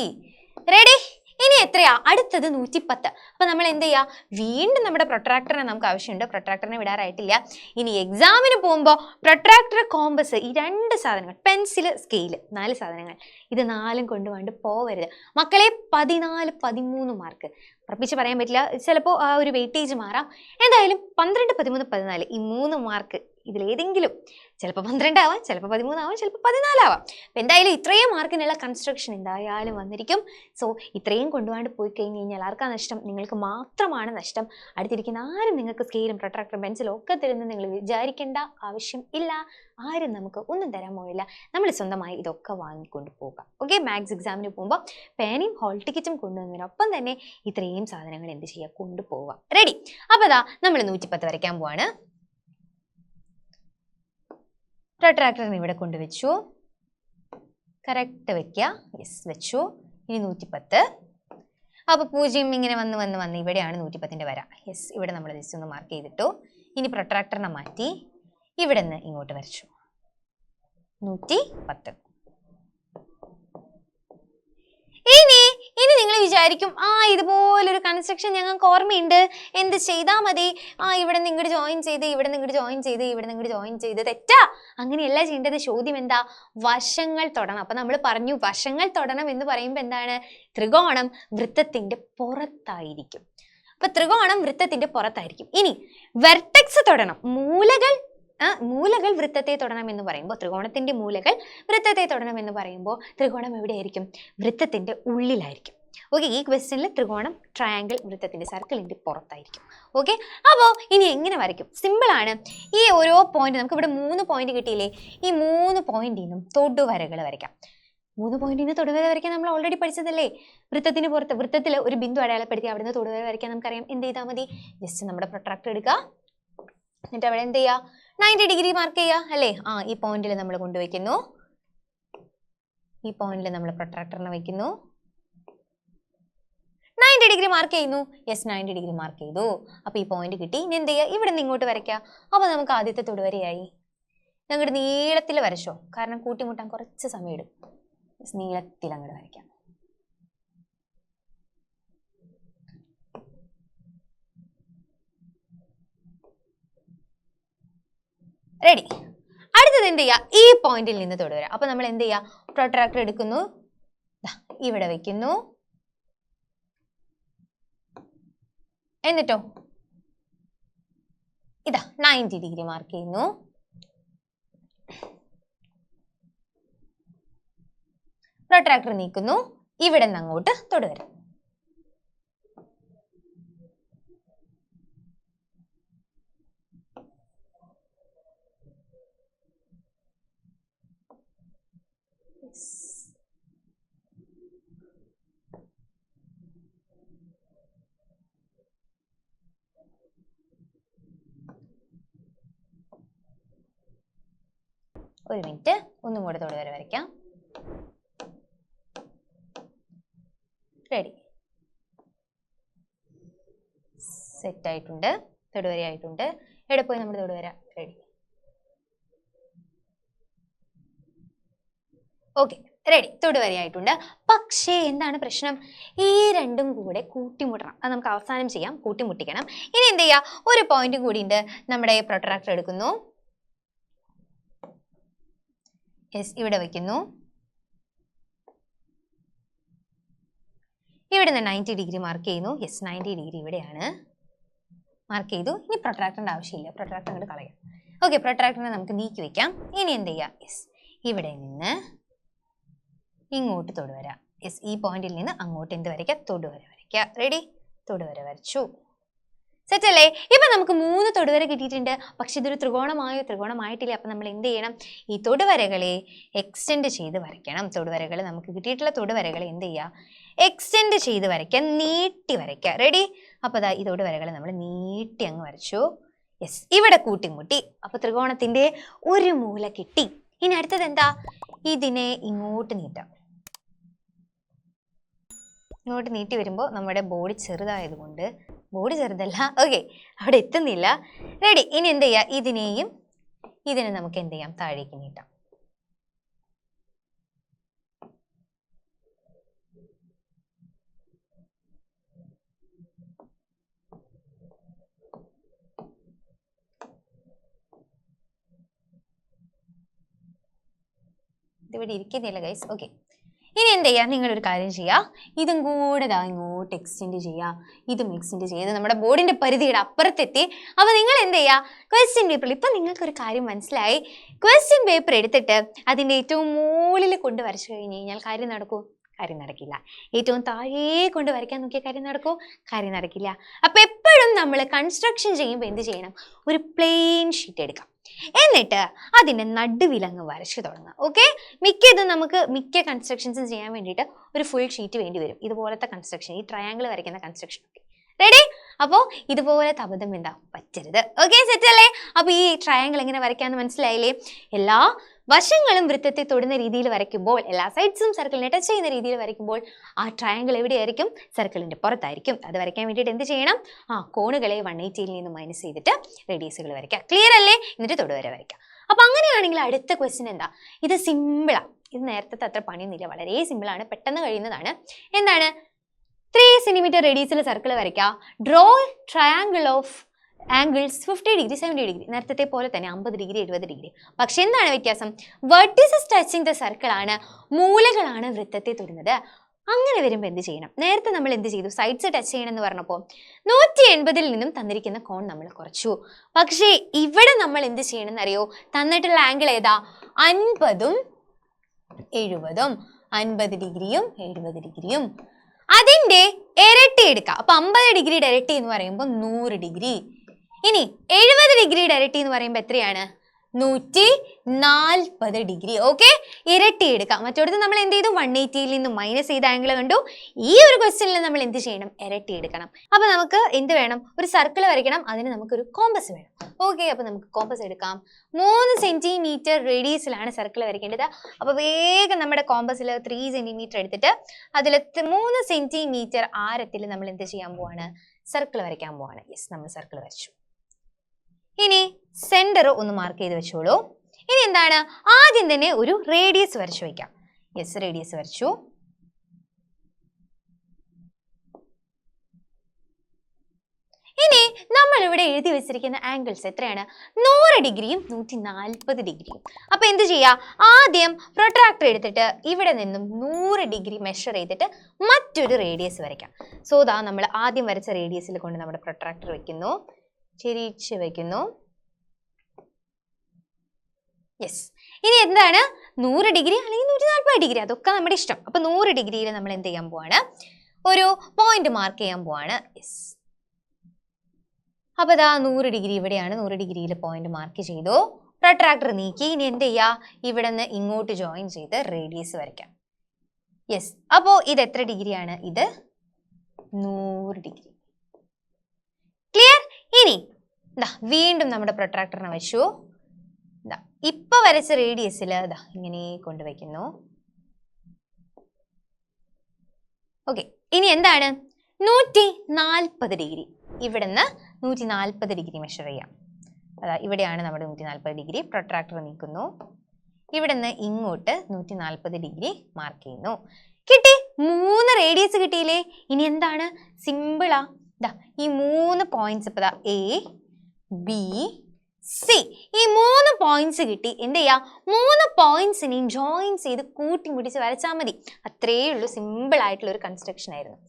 റെഡി? ഇനി എത്രയാ? അടുത്തത് 110. അപ്പൊ നമ്മൾ എന്ത് ചെയ്യാ? വീണ്ടും നമ്മുടെ പ്രൊട്രാക്ടറിനെ നമുക്ക് ആവശ്യമുണ്ട്. പ്രൊട്രാക്ടറിനെ വിടാറായിട്ടില്ല. ഇനി എക്സാമിന് പോകുമ്പോൾ പ്രൊട്രാക്ടർ, കോമ്പസ്, ഈ 2 സാധനങ്ങൾ, പെൻസിൽ, സ്കെയിൽ, 4 സാധനങ്ങൾ, ഇത് 4ഉം കൊണ്ടുപോണ്ട് പോവരുത് മക്കളെ. 14 13 മാർക്ക് ഉറപ്പിച്ച് പറയാൻ പറ്റില്ല. ചിലപ്പോൾ ആ ഒരു വെയിറ്റേജ് മാറാം. എന്തായാലും 12 13 14 ഈ 3 മാർക്ക് ഇതിലേതെങ്കിലും, ചിലപ്പോൾ 12 ആവാം, ചിലപ്പോൾ 13 ആവാം, ചിലപ്പോൾ 14 ആവാം. അപ്പം എന്തായാലും ഇത്രയും മാർക്കിനുള്ള കൺസ്ട്രക്ഷൻ എന്തായാലും വന്നിരിക്കും. സോ ഇത്രയും കൊണ്ടുപോകാണ്ട് പോയി കഴിഞ്ഞ് കഴിഞ്ഞാൽ ആർക്കാ നഷ്ടം? നിങ്ങൾക്ക് മാത്രമാണ് നഷ്ടം. അടുത്തിരിക്കുന്ന ആരും നിങ്ങൾക്ക് സ്കെയിലും പ്രൊട്രാക്ടറും പെൻസിലും ഒക്കെ തരുന്നത് നിങ്ങൾ വിചാരിക്കേണ്ട ആവശ്യം ഇല്ല. ആരും നമുക്ക് ഒന്നും തരാൻ പോയില്ല. നമ്മൾ സ്വന്തമായി ഇതൊക്കെ വാങ്ങിക്കൊണ്ട് പോകാം. ഓക്കെ, മാത്സ് എക്സാമിന് പോകുമ്പോൾ പേനയും ഹോൾ ടിക്കറ്റും കൊണ്ടുവന്നതിനൊപ്പം തന്നെ ഇത്രയും സാധനങ്ങൾ എന്ത് ചെയ്യുക? കൊണ്ടുപോവുക. റെഡി? അപ്പോൾ അതാ നമ്മൾ 110 വരയ്ക്കാൻ പോവാണ്. പ്രൊട്രാക്ടറിനെ ഇവിടെ കൊണ്ടുവച്ചു. കറക്റ്റ് വെക്കുക. യെസ്, വെച്ചു. ഇനി 110. അപ്പോൾ 0 ഇങ്ങനെ വന്ന് ഇവിടെയാണ് 110ന്റെ വര. യെസ്, ഇവിടെ നമ്മൾ ജസ്റ്റ് ഒന്ന് മാർക്ക് ചെയ്തിട്ടു. ഇനി പ്രൊട്രാക്ടറിനെ മാറ്റി ഇവിടെ നിന്ന് ഇങ്ങോട്ട് വരച്ചു. 110. ഇനി നിങ്ങൾ വിചാരിക്കും ഇതുപോലൊരു കൺസ്ട്രക്ഷൻ ഞങ്ങൾക്ക് ഓർമ്മയുണ്ട്, എന്ത് ചെയ്താൽ മതി? ഇവിടെ നിന്ന് ഇങ്ങോട്ട് ജോയിൻ ചെയ്ത്, ഇവിടെ നിന്ന് ഇങ്ങോട്ട് ജോയിൻ ചെയ്ത്, ഇവിടെ നിന്ന് ഇങ്ങോട്ട് ജോയിൻ ചെയ്ത്. തെറ്റാ, അങ്ങനെയല്ല ചെയ്യേണ്ടത്. ചോദ്യം എന്താ? വശങ്ങൾ തൊടണം. അപ്പൊ നമ്മൾ പറഞ്ഞു വശങ്ങൾ തൊടണം എന്ന് പറയുമ്പോൾ എന്താണ്? ത്രികോണം വൃത്തത്തിന്റെ പുറത്തായിരിക്കും. അപ്പൊ ത്രികോണം വൃത്തത്തിന്റെ പുറത്തായിരിക്കും. ഇനി വെർട്ടെക്സ് തൊടണം, മൂലകൾ വൃത്തത്തെ തൊടണം എന്ന് പറയുമ്പോൾ, ത്രികോണത്തിന്റെ മൂലകൾ വൃത്തത്തെ തൊടണം എന്ന് പറയുമ്പോൾ ത്രികോണം എവിടെയായിരിക്കും? വൃത്തത്തിന്റെ ഉള്ളിലായിരിക്കും. ഓക്കെ, ഈ ക്വസ്റ്റ്യനിൽ ത്രികോണം, ട്രയാങ്കിൾ വൃത്തത്തിന്റെ സർക്കിളിന്റെ പുറത്തായിരിക്കും. ഓക്കെ, അപ്പോൾ ഇനി എങ്ങനെ വരയ്ക്കും? സിമ്പിൾ ആണ്. ഈ ഓരോ പോയിന്റ്, നമുക്ക് ഇവിടെ 3 പോയിന്റ് കിട്ടിയില്ലേ? ഈ 3 പോയിന്റിൽ നിന്നും തൊടുവരകൾ വരയ്ക്കാം. 3 പോയിന്റിൽ നിന്ന് തൊടുവര വരയ്ക്കാൻ നമ്മൾ ഓൾറെഡി പഠിച്ചതല്ലേ? വൃത്തത്തിന് പുറത്ത്, വൃത്തത്തിൽ ഒരു ബിന്ദു അടയാളപ്പെടുത്തി അവിടുന്ന് തൊടുവര വരയ്ക്കാൻ നമുക്കറിയാം. എന്ത് ചെയ്താൽ മതി? ജസ്റ്റ് നമ്മുടെ പ്രൊട്രാക്ടർ എടുക്കുക. എന്നിട്ട് അവിടെ എന്ത് ചെയ്യുക? 90 ഡിഗ്രി മാർക്ക് ചെയ്യുക അല്ലേ? ഈ പോയിന്റിൽ നമ്മൾ കൊണ്ടുവയ്ക്കുന്നു. ഈ പോയിന്റിൽ നമ്മൾ പ്രൊട്രാക്ടറിനെ വയ്ക്കുന്നു. 90 ഡിഗ്രി മാർക്ക് ചെയ്യുന്നു. യെസ് 90 ഡിഗ്രി മാർക്ക് ചെയ്തു. അപ്പൊ ഈ പോയിന്റ് കിട്ടി. ഇനി എന്ത് ചെയ്യുക? ഇവിടെ നിന്ന് ഇങ്ങോട്ട് വരയ്ക്കാം. അപ്പൊ നമുക്ക് ആദ്യത്തെ തൊടുവരയായി. ഞങ്ങളുടെ നീളത്തിൽ വരച്ചോ, കാരണം കൂട്ടിമുട്ടാൻ കുറച്ച് സമയം എടുക്കും. നീളത്തിൽ അങ്ങോട്ട് വരയ്ക്കാം. റെഡി. അടുത്തത് എന്ത് ചെയ്യുക? ഈ പോയിന്റിൽ നിന്ന് തൊടുവര. അപ്പൊ നമ്മൾ എന്ത് ചെയ്യുക? പ്രൊട്രാക്ടർ എടുക്കുന്നു, ഇവിടെ വെക്കുന്നു, എന്നിട്ടോ ഇതാ 90 ഡിഗ്രി മാർക്ക് ചെയ്യുന്നു. പ്രൊട്രാക്ടർ നീക്കുന്നു, ഇവിടെ നിന്ന് അങ്ങോട്ട് തൊടുവര. ഒരു മിനിറ്റ്, ഒന്നും കൂടെ തൊടുവര വരയ്ക്കാം. റെഡി. സെറ്റ് ആയിട്ടുണ്ട്, തൊടുവര ആയിട്ടുണ്ട്. എവിടെ പോയി നമ്മുടെ തൊടുവര? റെഡി. Okay, ready. തൊടുവരയായിട്ടുണ്ട്. പക്ഷേ എന്താണ് പ്രശ്നം? ഈ രണ്ടും കൂടെ കൂട്ടിമുട്ടണം. അത് നമുക്ക് അവസാനം ചെയ്യാം. കൂട്ടിമുട്ടിക്കണം. ഇനി എന്ത് ചെയ്യാം? ഒരു പോയിന്റ് കൂടി ഉണ്ട്. നമ്മുടെ പ്രൊട്രാക്ടർ എടുക്കുന്നു, യെസ് ഇവിടെ വയ്ക്കുന്നു, ഇവിടെ നിന്ന് 90 ഡിഗ്രി മാർക്ക് ചെയ്യുന്നു. യെസ് 90 ഡിഗ്രി ഇവിടെയാണ് മാർക്ക് ചെയ്തു. ഇനി പ്രൊട്രാക്ടറിന്റെ ആവശ്യമില്ല, പ്രൊട്രാക്ടർ അങ്ങോട്ട് കളയാം. ഓക്കെ, പ്രൊട്രാക്ടറിനെ നമുക്ക് നീക്കി വെക്കാം. ഇനി എന്ത് ചെയ്യാം? യെസ് ഇവിടെ നിന്ന് ഇങ്ങോട്ട് തൊടുവര. യെസ് ഈ പോയിന്റിൽ നിന്ന് അങ്ങോട്ട് എന്ത് വരയ്ക്കുക? തൊടുവര വരയ്ക്കുക. റെഡി? തൊടുവര വരച്ചു. സെറ്റ് അല്ലേ? ഇപ്പൊ നമുക്ക് 3 തൊടുവര കിട്ടിയിട്ടുണ്ട്. പക്ഷെ ഇതൊരു ത്രികോണമായോ? ത്രികോണമായിട്ടില്ല. അപ്പൊ നമ്മൾ എന്ത് ചെയ്യണം? ഈ തൊടുവരകളെ എക്സ്റ്റെൻഡ് ചെയ്ത് വരയ്ക്കണം. തൊടുവരകൾ നമുക്ക് കിട്ടിയിട്ടുള്ള തൊടുവരകളെ എന്ത് ചെയ്യുക? എക്സ്റ്റെൻഡ് ചെയ്ത് വരയ്ക്കുക, നീട്ടി വരയ്ക്കുക. റെഡി? അപ്പൊ അതാ ഈ തൊടുവരകളെ നമ്മൾ നീട്ടി അങ്ങ് വരച്ചു. യെസ് ഇവിടെ കൂട്ടിമുട്ടി. അപ്പൊ ത്രികോണത്തിന്റെ ഒരു മൂല കിട്ടി. ഇനി അടുത്തത് എന്താ? ഇതിനെ ഇങ്ങോട്ട് നീട്ടാം. ഇങ്ങോട്ട് നീട്ടി വരുമ്പോൾ നമ്മുടെ ബോഡി ചെറുതായതുകൊണ്ട്, ബോഡി ചെറുതല്ല, ഓക്കെ അവിടെ എത്തുന്നില്ല. റെഡി? ഇനി എന്ത് ചെയ്യാം? ഇതിനെയും ഇതിനെ നമുക്ക് എന്ത് ചെയ്യാം? താഴേക്ക് നീട്ടാം. ഇതിവിടെ ഇരിക്കുന്നില്ല ഗൈസ്. ഓക്കെ, ഇനി എന്ത് ചെയ്യാം? നിങ്ങളൊരു കാര്യം ചെയ്യുക, ഇതും കൂടെ ഇങ്ങോട്ട് എക്സ്റ്റെൻഡ് ചെയ്യുക, ഇതും എക്സ്റ്റെൻഡ് ചെയ്ത് നമ്മുടെ ബോർഡിന്റെ പരിധിയുടെ അപ്പുറത്തെത്തി. അപ്പൊ നിങ്ങൾ എന്ത് ചെയ്യുക? ക്വസ്റ്റ്യൻ പേപ്പറിൽ ഇപ്പൊ നിങ്ങൾക്കൊരു കാര്യം മനസ്സിലായി. ക്വസ്റ്റ്യൻ പേപ്പർ എടുത്തിട്ട് അതിന്റെ ഏറ്റവും മുകളിൽ കൊണ്ട് വരച്ചു കഴിഞ്ഞ് കഴിഞ്ഞാൽ കാര്യം നടക്കൂ? കാര്യം നടക്കില്ല. ഏറ്റവും താഴെ കൊണ്ട് വരയ്ക്കാൻ നോക്കിയ കാര്യം നടക്കൂ? കാര്യം നടക്കില്ല. അപ്പൊ എപ്പോഴും നമ്മൾ കൺസ്ട്രക്ഷൻ ചെയ്യുമ്പോൾ എന്ത് ചെയ്യണം? ഒരു പ്ലെയിൻ ഷീറ്റ് എടുക്കാം, എന്നിട്ട് അതിന്റെ നടുവിലങ്ങ് വരച്ചു തുടങ്ങാം. ഓക്കെ, മിക്ക കൺസ്ട്രക്ഷൻസും ചെയ്യാൻ വേണ്ടിയിട്ട് ഒരു ഫുൾ ഷീറ്റ് വേണ്ടി വരും. ഇതുപോലത്തെ കൺസ്ട്രക്ഷൻ, ഈ ട്രയാങ്കിൾ വരയ്ക്കുന്ന കൺസ്ട്രക്ഷൻ. റെഡി? അപ്പോ ഇതുപോലത്തെ അബദ്ധം എന്താ പറ്റരുത്. ഓക്കെ, സെറ്റ് അല്ലേ? അപ്പൊ ഈ ട്രയാങ്കിൾ എങ്ങനെ വരയ്ക്കാന്ന് മനസ്സിലായില്ലേ? എല്ലാ വശങ്ങളും വൃത്തത്തെ തൊടുന്ന രീതിയിൽ വരയ്ക്കുമ്പോൾ, എല്ലാ സൈഡ്സും സർക്കിളിനെ ടച്ച് ചെയ്യുന്ന രീതിയിൽ വരയ്ക്കുമ്പോൾ ആ ട്രയാങ്കിൾ എവിടെയായിരിക്കും? സർക്കിളിന്റെ പുറത്തായിരിക്കും. അത് വരയ്ക്കാൻ വേണ്ടിയിട്ട് എന്ത് ചെയ്യണം? കോണുകളെ 180 നിന്ന് മൈനസ് ചെയ്തിട്ട് റേഡിയസുകൾ വരയ്ക്കാം. ക്ലിയർ അല്ലേ? എന്നിട്ട് തൊടുവര വരയ്ക്കാം. അപ്പൊ അങ്ങനെയാണെങ്കിൽ അടുത്ത ക്വസ്റ്റ്യൻ എന്താ? ഇത് സിമ്പിളാ. ഇത് നേരത്തെ അത്ര പണിയൊന്നുമില്ല, വളരെ സിമ്പിളാണ്, പെട്ടെന്ന് കഴിയുന്നതാണ്. എന്താണ്? 3 സെന്റിമീറ്റർ റേഡിയസിൽ സർക്കിൾ വരയ്ക്കാം. Draw triangle of angles 50 degree 70 degree. നേരത്തെ പോലെ തന്നെ 50 ഡിഗ്രി 70 ഡിഗ്രി. പക്ഷെ എന്താണ് വ്യത്യാസം? വെർട്ടിസസ് ടച്ചിങ് ദ സർക്കിൾ ആണ്, മൂലകളാണ് വൃത്തത്തെ തൊടുന്നത്. അങ്ങനെ വരുമ്പോൾ എന്ത് ചെയ്യണം? നേരത്തെ നമ്മൾ എന്ത് ചെയ്തു? സൈഡ്സ് ടച്ച് ചെയ്യണം എന്ന് പറഞ്ഞപ്പോൾ 180 നിന്നും തന്നിരിക്കുന്ന കോൺ നമ്മൾ കുറച്ചു. പക്ഷേ ഇവിടെ നമ്മൾ എന്ത് ചെയ്യണം എന്നറിയോ? തന്നിട്ടുള്ള ആംഗിൾ ഏതാ? 50ഉം 70ഉം, 50 ഡിഗ്രിയും 70 ഡിഗ്രിയും. അതിന്റെ ഇരട്ടി എടുക്കാം. അപ്പൊ 50 ഡിഗ്രിയുടെ ഇരട്ടി എന്ന് പറയുമ്പോൾ 100 ഡിഗ്രി. ഇനി 70 ഡിഗ്രിയുടെ ഇരട്ടി എന്ന് പറയുമ്പോൾ എത്രയാണ്? 140 ഡിഗ്രി. ഓക്കെ, ഇരട്ടി എടുക്കാം. മറ്റോടത്ത് നമ്മൾ എന്ത് ചെയ്തു, 180യിൽ നിന്ന് മൈനസ് ചെയ്ത ആംഗിൾ കണ്ടു. ഈ ഒരു ക്വസ്റ്റ്യനിൽ നമ്മൾ എന്ത് ചെയ്യണം, ഇരട്ടി എടുക്കണം. അപ്പൊ നമുക്ക് എന്ത് വേണം, ഒരു സർക്കിൾ വരയ്ക്കണം. അതിന് നമുക്കൊരു കോമ്പസ് വേണം. ഓക്കെ, അപ്പൊ നമുക്ക് കോമ്പസ് എടുക്കാം. 3 സെന്റിമീറ്റർ റേഡിയസിലാണ് സർക്കിൾ വരയ്ക്കേണ്ടത്. അപ്പൊ വേഗം നമ്മുടെ കോമ്പസിൽ 3 സെന്റിമീറ്റർ എടുത്തിട്ട് അതിൽ 3 സെന്റിമീറ്റർ ആരത്തിൽ നമ്മൾ എന്ത് ചെയ്യാൻ പോവാണ്, സർക്കിൾ വരയ്ക്കാൻ പോവാണ്. യെസ്, നമ്മൾ സർക്കിൾ വരച്ചു. ഇനി സെന്റർ ഒന്ന് മാർക്ക് ചെയ്ത് വെച്ചോളൂ. ഇനി എന്താണ്, ആദ്യം തന്നെ ഒരു റേഡിയസ് വരച്ചു വയ്ക്കാം. യെസ്, റേഡിയസ് വരച്ചു. ഇനി നമ്മൾ ഇവിടെ എഴുതി വെച്ചിരിക്കുന്ന ആംഗിൾസ് എത്രയാണ്, 100 ഡിഗ്രിയും 140 ഡിഗ്രിയും. അപ്പൊ എന്ത് ചെയ്യാ, ആദ്യം പ്രൊട്രാക്ടർ എടുത്തിട്ട് ഇവിടെ നിന്നും 100 ഡിഗ്രി മെഷർ ചെയ്തിട്ട് മറ്റൊരു റേഡിയസ് വരയ്ക്കാം. സോ ദാ നമ്മൾ ആദ്യം വരച്ച റേഡിയസിൽ കൊണ്ട് നമ്മുടെ പ്രൊട്രാക്ടർ വെക്കുന്നു, ചെരിച്ച് വെക്കുന്നു. യെസ്, ഇനി എന്താണ്, 100 ഡിഗ്രി അല്ലെങ്കിൽ 140 ഡിഗ്രി, അതൊക്കെ നമ്മുടെ ഇഷ്ടം. അപ്പൊ 100 ഡിഗ്രിയിൽ നമ്മൾ എന്ത് ചെയ്യാൻ പോവാണ്, ഒരു പോയിന്റ് മാർക്ക് ചെയ്യാൻ പോവാണ്. യെസ്, അപ്പൊ ഇതാ 100 ഡിഗ്രി ഇവിടെയാണ്. 100 ഡിഗ്രിയിൽ പോയിന്റ് മാർക്ക് ചെയ്തു. പ്രൊട്രാക്ടർ നീക്കി. ഇനി എന്ത് ചെയ്യാ, ഇവിടെ നിന്ന് ഇങ്ങോട്ട് ജോയിൻ ചെയ്ത് റേഡിയസ് വരയ്ക്കാം. യെസ്, അപ്പോ ഇത് എത്ര ഡിഗ്രിയാണ്, ഇത് 100 ഡിഗ്രി. ക്ലിയർ? ഇനി വീണ്ടും നമ്മുടെ പ്രൊട്രാക്ടറിനെ വെച്ചു. ഇപ്പൊ വരച്ച റേഡിയസിൽ ഇങ്ങനെ കൊണ്ടുവയ്ക്കുന്നു. ഓക്കെ, ഇനി എന്താണ്, 140 ഡിഗ്രി. ഇവിടുന്ന് 140 ഡിഗ്രി മെഷർ ചെയ്യാം. അതാ ഇവിടെയാണ് നമ്മുടെ 140 ഡിഗ്രി. പ്രൊട്രാക്ടർ നീക്കുന്നു. ഇവിടുന്ന് ഇങ്ങോട്ട് 140 ഡിഗ്രി മാർക്ക് ചെയ്യുന്നു. കിട്ടി, 3 റേഡിയസ് കിട്ടിയില്ലേ? ഇനി എന്താണ്, സിമ്പിളാ. ഈ 3 പോയിന്റ്സ് ഇപ്പൊ എ ബി സി, ഈ 3 പോയിന്റ്സ് കിട്ടി. എന്ത് ചെയ്യാ, 3 പോയിന്റ്സിനെയും ജോയിൻ ചെയ്ത് കൂട്ടി മുടിച്ച് വരച്ചാൽ മതി. അത്രയേ ഉള്ളൂ, സിമ്പിൾ ആയിട്ടുള്ള ഒരു കൺസ്ട്രക്ഷൻ ആയിരുന്നു.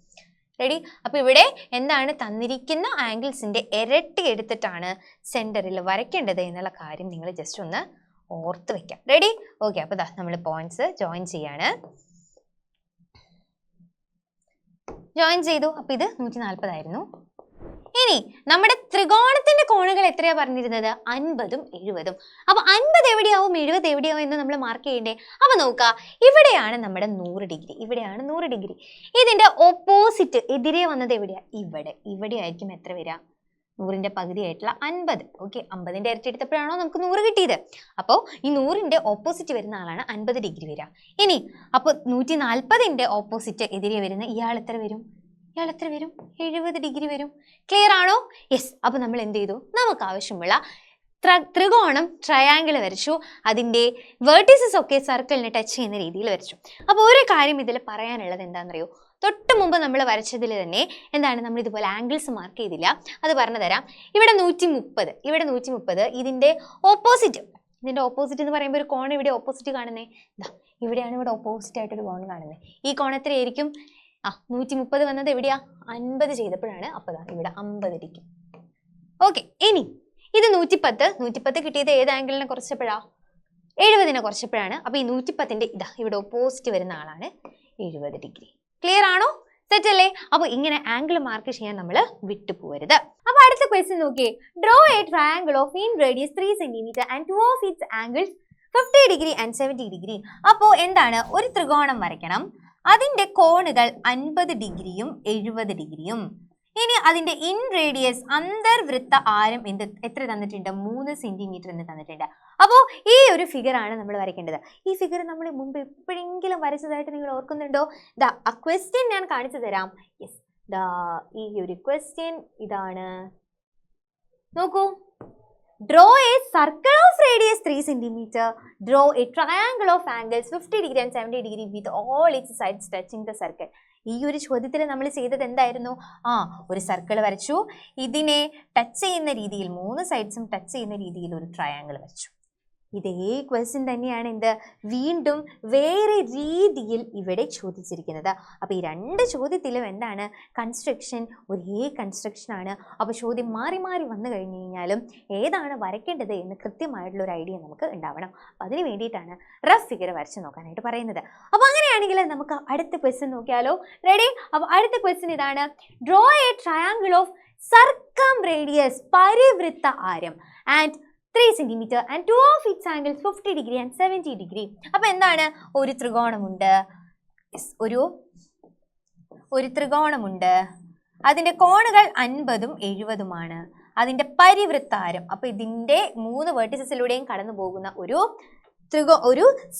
റെഡി? അപ്പൊ ഇവിടെ എന്താണ്, തന്നിരിക്കുന്ന ആംഗിൾസിന്റെ ഇരട്ടി എടുത്തിട്ടാണ് സെന്ററിൽ വരയ്ക്കേണ്ടത് എന്നുള്ള കാര്യം നിങ്ങൾ ജസ്റ്റ് ഒന്ന് ഓർത്ത് വെക്കാം. റെഡി? ഓക്കെ, അപ്പൊ നമ്മൾ പോയിന്റ്സ് ജോയിൻ ചെയ്യാണ്. ജോയിൻ ചെയ്തു. അപ്പൊ ഇത് 140 ആയിരുന്നു. ഇനി നമ്മുടെ ത്രികോണത്തിന്റെ കോണുകൾ എത്രയാ പറഞ്ഞിരുന്നത്, 50ഉം 70ഉം. അപ്പൊ 50 എവിടെയാവും 70 എവിടെയാവും എന്ന് നമ്മൾ മാർക്ക് ചെയ്യണ്ടേ? അപ്പൊ നോക്കുക, ഇവിടെയാണ് നമ്മുടെ 100 ഡിഗ്രി, ഇവിടെയാണ് 100 ഡിഗ്രി. ഇതിന്റെ ഓപ്പോസിറ്റ് എതിരെ വന്നത് എവിടെയാ, ഇവിടെ ആയിരിക്കും എത്ര വരിക, 100ന്റെ പകുതിയായിട്ടുള്ള 50. ഓക്കെ, 50ന്റെ ഇരട്ടി എടുത്തപ്പോഴാണോ നമുക്ക് 100 കിട്ടിയത്. അപ്പോൾ ഈ 100ന്റെ ഓപ്പോസിറ്റ് വരുന്ന ആളാണ് 50 ഡിഗ്രി വരിക. ഇനി അപ്പൊ 140ന്റെ ഓപ്പോസിറ്റ് എതിരെ വരുന്ന ഇയാൾ എത്ര വരും, 70 ഡിഗ്രി വരും. ക്ലിയർ ആണോ? യെസ്. അപ്പൊ നമ്മൾ എന്ത് ചെയ്തു, നമുക്ക് ആവശ്യമുള്ള ത്രികോണം ട്രയാങ്കിൾ വരച്ചു. അതിന്റെ വെർട്ടിസസ് ഒക്കെ സർക്കിളിനെ ടച്ച് ചെയ്യുന്ന രീതിയിൽ വരച്ചു. അപ്പോൾ ഒരു കാര്യം ഇതിൽ പറയാനുള്ളത് എന്താണെന്നറിയോ, തൊട്ട് മുമ്പ് നമ്മൾ വരച്ചതിൽ തന്നെ എന്താണ്, നമ്മൾ ഇതുപോലെ ആംഗിൾസ് മാർക്ക് ചെയ്തില്ല, അത് പറഞ്ഞു തരാം. ഇവിടെ 130, ഇതിന്റെ ഓപ്പോസിറ്റ് എന്ന് പറയുമ്പോൾ ഒരു കോൺ ഇവിടെ ഓപ്പോസിറ്റ് കാണുന്നേ, ഇവിടെയാണ് ഇവിടെ ഓപ്പോസിറ്റ് ആയിട്ടൊരു കോൺ കാണുന്നത്. ഈ കോൺ എത്രയായിരിക്കും, 130 വന്നത് എവിടെയാ, 50 ചെയ്തപ്പോഴാണ്. അപ്പൊ ഇവിടെ 50 ഡിഗ്രി. ഓക്കെ, ഇനി ഇത് 110 കിട്ടിയത് ഏത് ആംഗിളിനെ കുറച്ചപ്പോഴാ, 70നെ കുറച്ചപ്പോഴാണ്. അപ്പൊ ഈ 110ന്റെ ഇവിടെ ഓപ്പോസിറ്റ് വരുന്ന ആളാണ് 70 ഡിഗ്രി. ക്ലിയർ ആണോ? സെറ്റ് അല്ലേ? അപ്പൊ ഇങ്ങനെ ആംഗിൾ മാർക്ക് ചെയ്യാൻ നമ്മൾ വിട്ടുപോകരുത്. അപ്പൊ അടുത്ത ക്വസ്റ്റ്യൻ നോക്കിയേ, draw a triangle of mean radius 3 centimetre and 2 of its angles 50 degree and 70 degree. അപ്പോ എന്താണ്, ഒരു ത്രികോണം വരയ്ക്കണം. അതിന്റെ കോണുകൾ 50 ഡിഗ്രിയും 70 ഡിഗ്രിയും. ഇനി അതിന്റെ ഇൻ റേഡിയസ് അന്തർവൃത്ത ആരം എത്ര തന്നിട്ടുണ്ട്, 3 സെന്റിമീറ്റർ എന്ന് തന്നിട്ടുണ്ട്. അപ്പോൾ ഈ ഒരു ഫിഗർ ആണ് നമ്മൾ വരയ്ക്കേണ്ടത്. ഈ ഫിഗർ നമ്മൾ മുമ്പ് എപ്പോഴെങ്കിലും വരച്ചതായിട്ട് നിങ്ങൾ ഓർക്കുന്നുണ്ടോ? ആ ക്വസ്റ്റ്യൻ ഞാൻ കാണിച്ചു തരാം. യെസ്, ഈ ഒരു ക്വസ്റ്റ്യൻ ഇതാണ്. നോക്കൂ, draw a circle of radius 3 cm. Draw a triangle of angles 50 degree and 70 degree with all its sides touching the circle. ഈ ഒരു ചോദ്യത്തിൽ നമ്മൾ ചെയ്തത് എന്തായിരുന്നു, ഒരു സർക്കിൾ വരച്ചു. ഇതിനെ ടച്ച് ചെയ്യുന്ന രീതിയിൽ 3 സൈഡ്സും ടച്ച് ചെയ്യുന്ന രീതിയിൽ ഒരു ട്രയാങ്കിൾ വരച്ചു. ഇതേ ക്വസ്റ്റ്യൻ തന്നെയാണ് വീണ്ടും വേറെ രീതിയിൽ ഇവിടെ ചോദിച്ചിരിക്കുന്നത്. അപ്പോൾ ഈ 2 ചോദ്യത്തിലും എന്താണ്, കൺസ്ട്രക്ഷൻ ഒരേ കൺസ്ട്രക്ഷൻ ആണ്. അപ്പോൾ ചോദ്യം മാറി മാറി വന്നു കഴിഞ്ഞു കഴിഞ്ഞാലും ഏതാണ് വരയ്ക്കേണ്ടത് എന്ന് കൃത്യമായിട്ടുള്ള ഒരു ഐഡിയ നമുക്ക് ഉണ്ടാവണം. അപ്പോൾ അതിന് വേണ്ടിയിട്ടാണ് റഫ് ഫിഗർ വരച്ച് നോക്കാനായിട്ട് പറയുന്നത്. അപ്പോൾ അങ്ങനെയാണെങ്കിൽ നമുക്ക് അടുത്ത ക്വസ്റ്റ്യൻ നോക്കിയാലോ? റെഡി? അപ്പോൾ അടുത്ത ക്വസ്റ്റ്യൻ ഇതാണ്, draw a triangle of circumradius, പരിവൃത്ത ആരം, and 3 cm and two of its angles 50 degree and 70 degree. അപ്പോൾ എന്താണ്? ഒരു ത്രികോണമുണ്ട്. ഒരു ത്രികോണമുണ്ട്. അതിന്റെ കോണുകൾ 50ഉം 70ഉമാണ്. അതിന്റെ പരിവൃത്താരം, അപ്പോൾ ഇതിന്റെ 3 വെർട്ടിസസിലൂടെയും കടന്നു പോകുന്ന ഒരു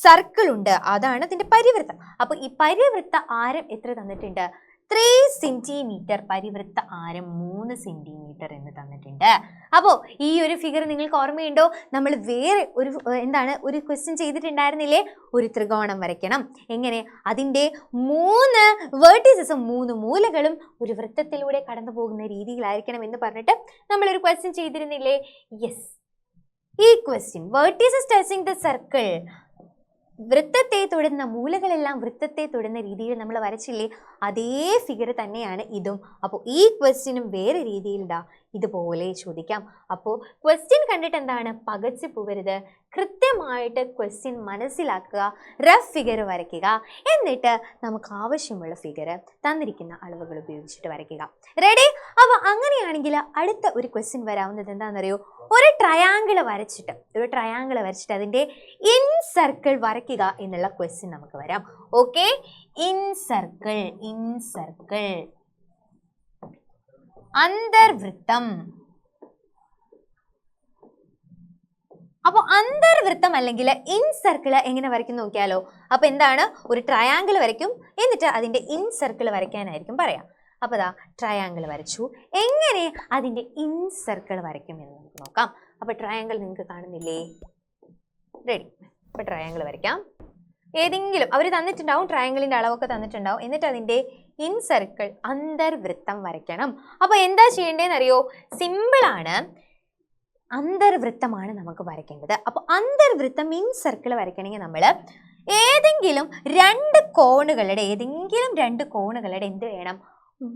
സർക്കിൾ ഉണ്ട്, അതാണ് ഇതിന്റെ പരിവൃത്തം. അപ്പോൾ ഈ പരിവൃത്ത ആരം എത്ര തന്നിട്ടുണ്ട്? 3 സെന്റിമീറ്റർ. പരിവൃത്ത ആരം 3 സെന്റിമീറ്റർ എന്ന് തന്നിട്ടുണ്ട്. അപ്പോൾ ഈ ഒരു ഫിഗർ നിങ്ങൾക്ക് ഓർമ്മയുണ്ടോ? നമ്മൾ വേറെ ഒരു ക്വസ്റ്റ്യൻ ചെയ്തിട്ടുണ്ടായിരുന്നില്ലേ? ഒരു ത്രികോണം വരയ്ക്കണം. എങ്ങനെ? അതിൻ്റെ 3 വെർട്ടിസസും 3 മൂലകളും ഒരു വൃത്തത്തിലൂടെ കടന്നു പോകുന്ന രീതിയിലായിരിക്കണം എന്ന് പറഞ്ഞിട്ട് നമ്മളൊരു ക്വസ്റ്റ്യൻ ചെയ്തിരുന്നില്ലേ? യെസ്, ഈ question vertices touching the circle, വൃത്തത്തെ തൊടുന്ന മൂലകളെല്ലാം വൃത്തത്തെ തൊടുന്ന രീതിയിൽ നമ്മൾ വരച്ചില്ലേ? അതേ ഫിഗർ തന്നെയാണ് ഇതും. അപ്പോൾ ഈ ക്വസ്റ്റ്യനും വേറെ രീതിയിൽ ഇതുപോലെ ചോദിക്കാം. അപ്പോൾ ക്വസ്റ്റ്യൻ കണ്ടിട്ട് എന്താണ്? പകച്ചു പോകരുത്. കൃത്യമായിട്ട് ക്വസ്റ്റ്യൻ മനസ്സിലാക്കുക, റഫ് ഫിഗർ വരയ്ക്കുക, എന്നിട്ട് നമുക്ക് ആവശ്യമുള്ള ഫിഗർ തന്നിരിക്കുന്ന അളവുകൾ ഉപയോഗിച്ചിട്ട് വരയ്ക്കുക. റെഡി? അപ്പോൾ അങ്ങനെയാണെങ്കിൽ അടുത്ത ഒരു ക്വസ്റ്റ്യൻ വരാവുന്നത് എന്താണെന്നറിയോ? ഒരു ട്രയാങ്കിൾ വരച്ചിട്ട് അതിൻ്റെ ഇൻ സർക്കിൾ വരയ്ക്കുക എന്നുള്ള ക്വസ്റ്റ്യൻ നമുക്ക് വരാം. ഓക്കെ, ഇൻ സർക്കിൾ അന്തർവൃത്തം. അപ്പോൾ അന്തർവൃത്തം അല്ലെങ്കിൽ ഇൻ സർക്കിൾ എങ്ങനെ വരയ്ക്കും നോക്കിയാലോ? അപ്പോൾ എന്താണ്? ഒരു ട്രയാങ്കിൾ വരയ്ക്കും, എന്നിട്ട് അതിന്റെ ഇൻ സർക്കിൾ വരയ്ക്കാനായിരിക്കും പറയാം. അപ്പോൾ ട്രയാങ്കിൾ വരച്ചു. എങ്ങനെ അതിന്റെ ഇൻ സർക്കിൾ വരയ്ക്കും എന്ന് നമുക്ക് നോക്കാം. അപ്പോൾ ട്രയാങ്കിൾ നിങ്ങൾക്ക് കാണുന്നില്ലേ? റെഡി? അപ്പോൾ ട്രയാങ്കിൾ വരയ്ക്കാം. ഏതെങ്കിലും അവർ തന്നിട്ടുണ്ടാവും, ട്രയാങ്കിളിന്റെ അളവൊക്കെ തന്നിട്ടുണ്ടാവും, എന്നിട്ട് അതിന്റെ ഇൻ സർക്കിൾ അന്തർവൃത്തം വരയ്ക്കണം. അപ്പോൾ എന്താ ചെയ്യേണ്ടതെന്ന് അറിയോ? സിമ്പിളാണ്. അന്തർവൃത്തമാണ് നമുക്ക് വരയ്ക്കേണ്ടത്. അപ്പോൾ അന്തർവൃത്തം ഇൻ സർക്കിൾ വരയ്ക്കണമെങ്കിൽ നമ്മൾ ഏതെങ്കിലും രണ്ട് കോണുകളുടെ എന്ത് വേണം?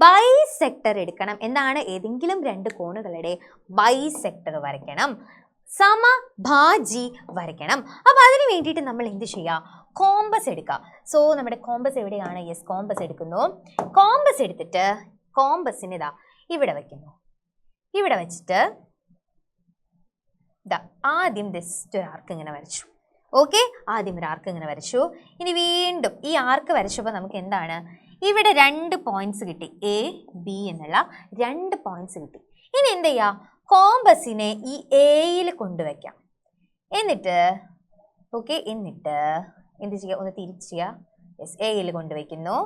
ബൈസെക്ടർ എടുക്കണം. എന്താണ്? ഏതെങ്കിലും രണ്ട് കോണുകളുടെ ബൈസെക്ടർ വരയ്ക്കണം, സമഭാജി വരയ്ക്കണം. അപ്പോൾ അതിന് വേണ്ടിയിട്ട് നമ്മൾ എന്ത് ചെയ്യുക? കോമ്പസ് എടുക്കുക. സോ നമ്മുടെ കോമ്പസ് എവിടെയാണ്? യെസ്, കോമ്പസ് എടുക്കുന്നു. കോമ്പസ് എടുത്തിട്ട് കോമ്പസിന് ഇവിടെ വയ്ക്കുന്നു. ഇവിടെ വെച്ചിട്ട് ആദ്യം ജസ്റ്റ് ഒരു ആർക്ക് ഇങ്ങനെ വരച്ചു. ഓക്കെ, ആദ്യം ഒരു ആർക്ക് ഇങ്ങനെ വരച്ചു. ഇനി വീണ്ടും ഈ ആർക്ക് വരച്ചപ്പോൾ നമുക്ക് എന്താണ്? ഇവിടെ 2 പോയിന്റ്സ് കിട്ടി. എ ബി എന്നുള്ള 2 പോയിന്റ്സ് കിട്ടി. ഇനി എന്ത് ചെയ്യുക? കോമ്പസിനെ ഈ എയിൽ കൊണ്ടുവയ്ക്കാം. എന്നിട്ട് എന്ത് ചെയ്യുക? ഒന്ന് തിരിച്ച് ചെയ്യുക. യെസ്, എയിൽ കൊണ്ടുവയ്ക്കുന്നു.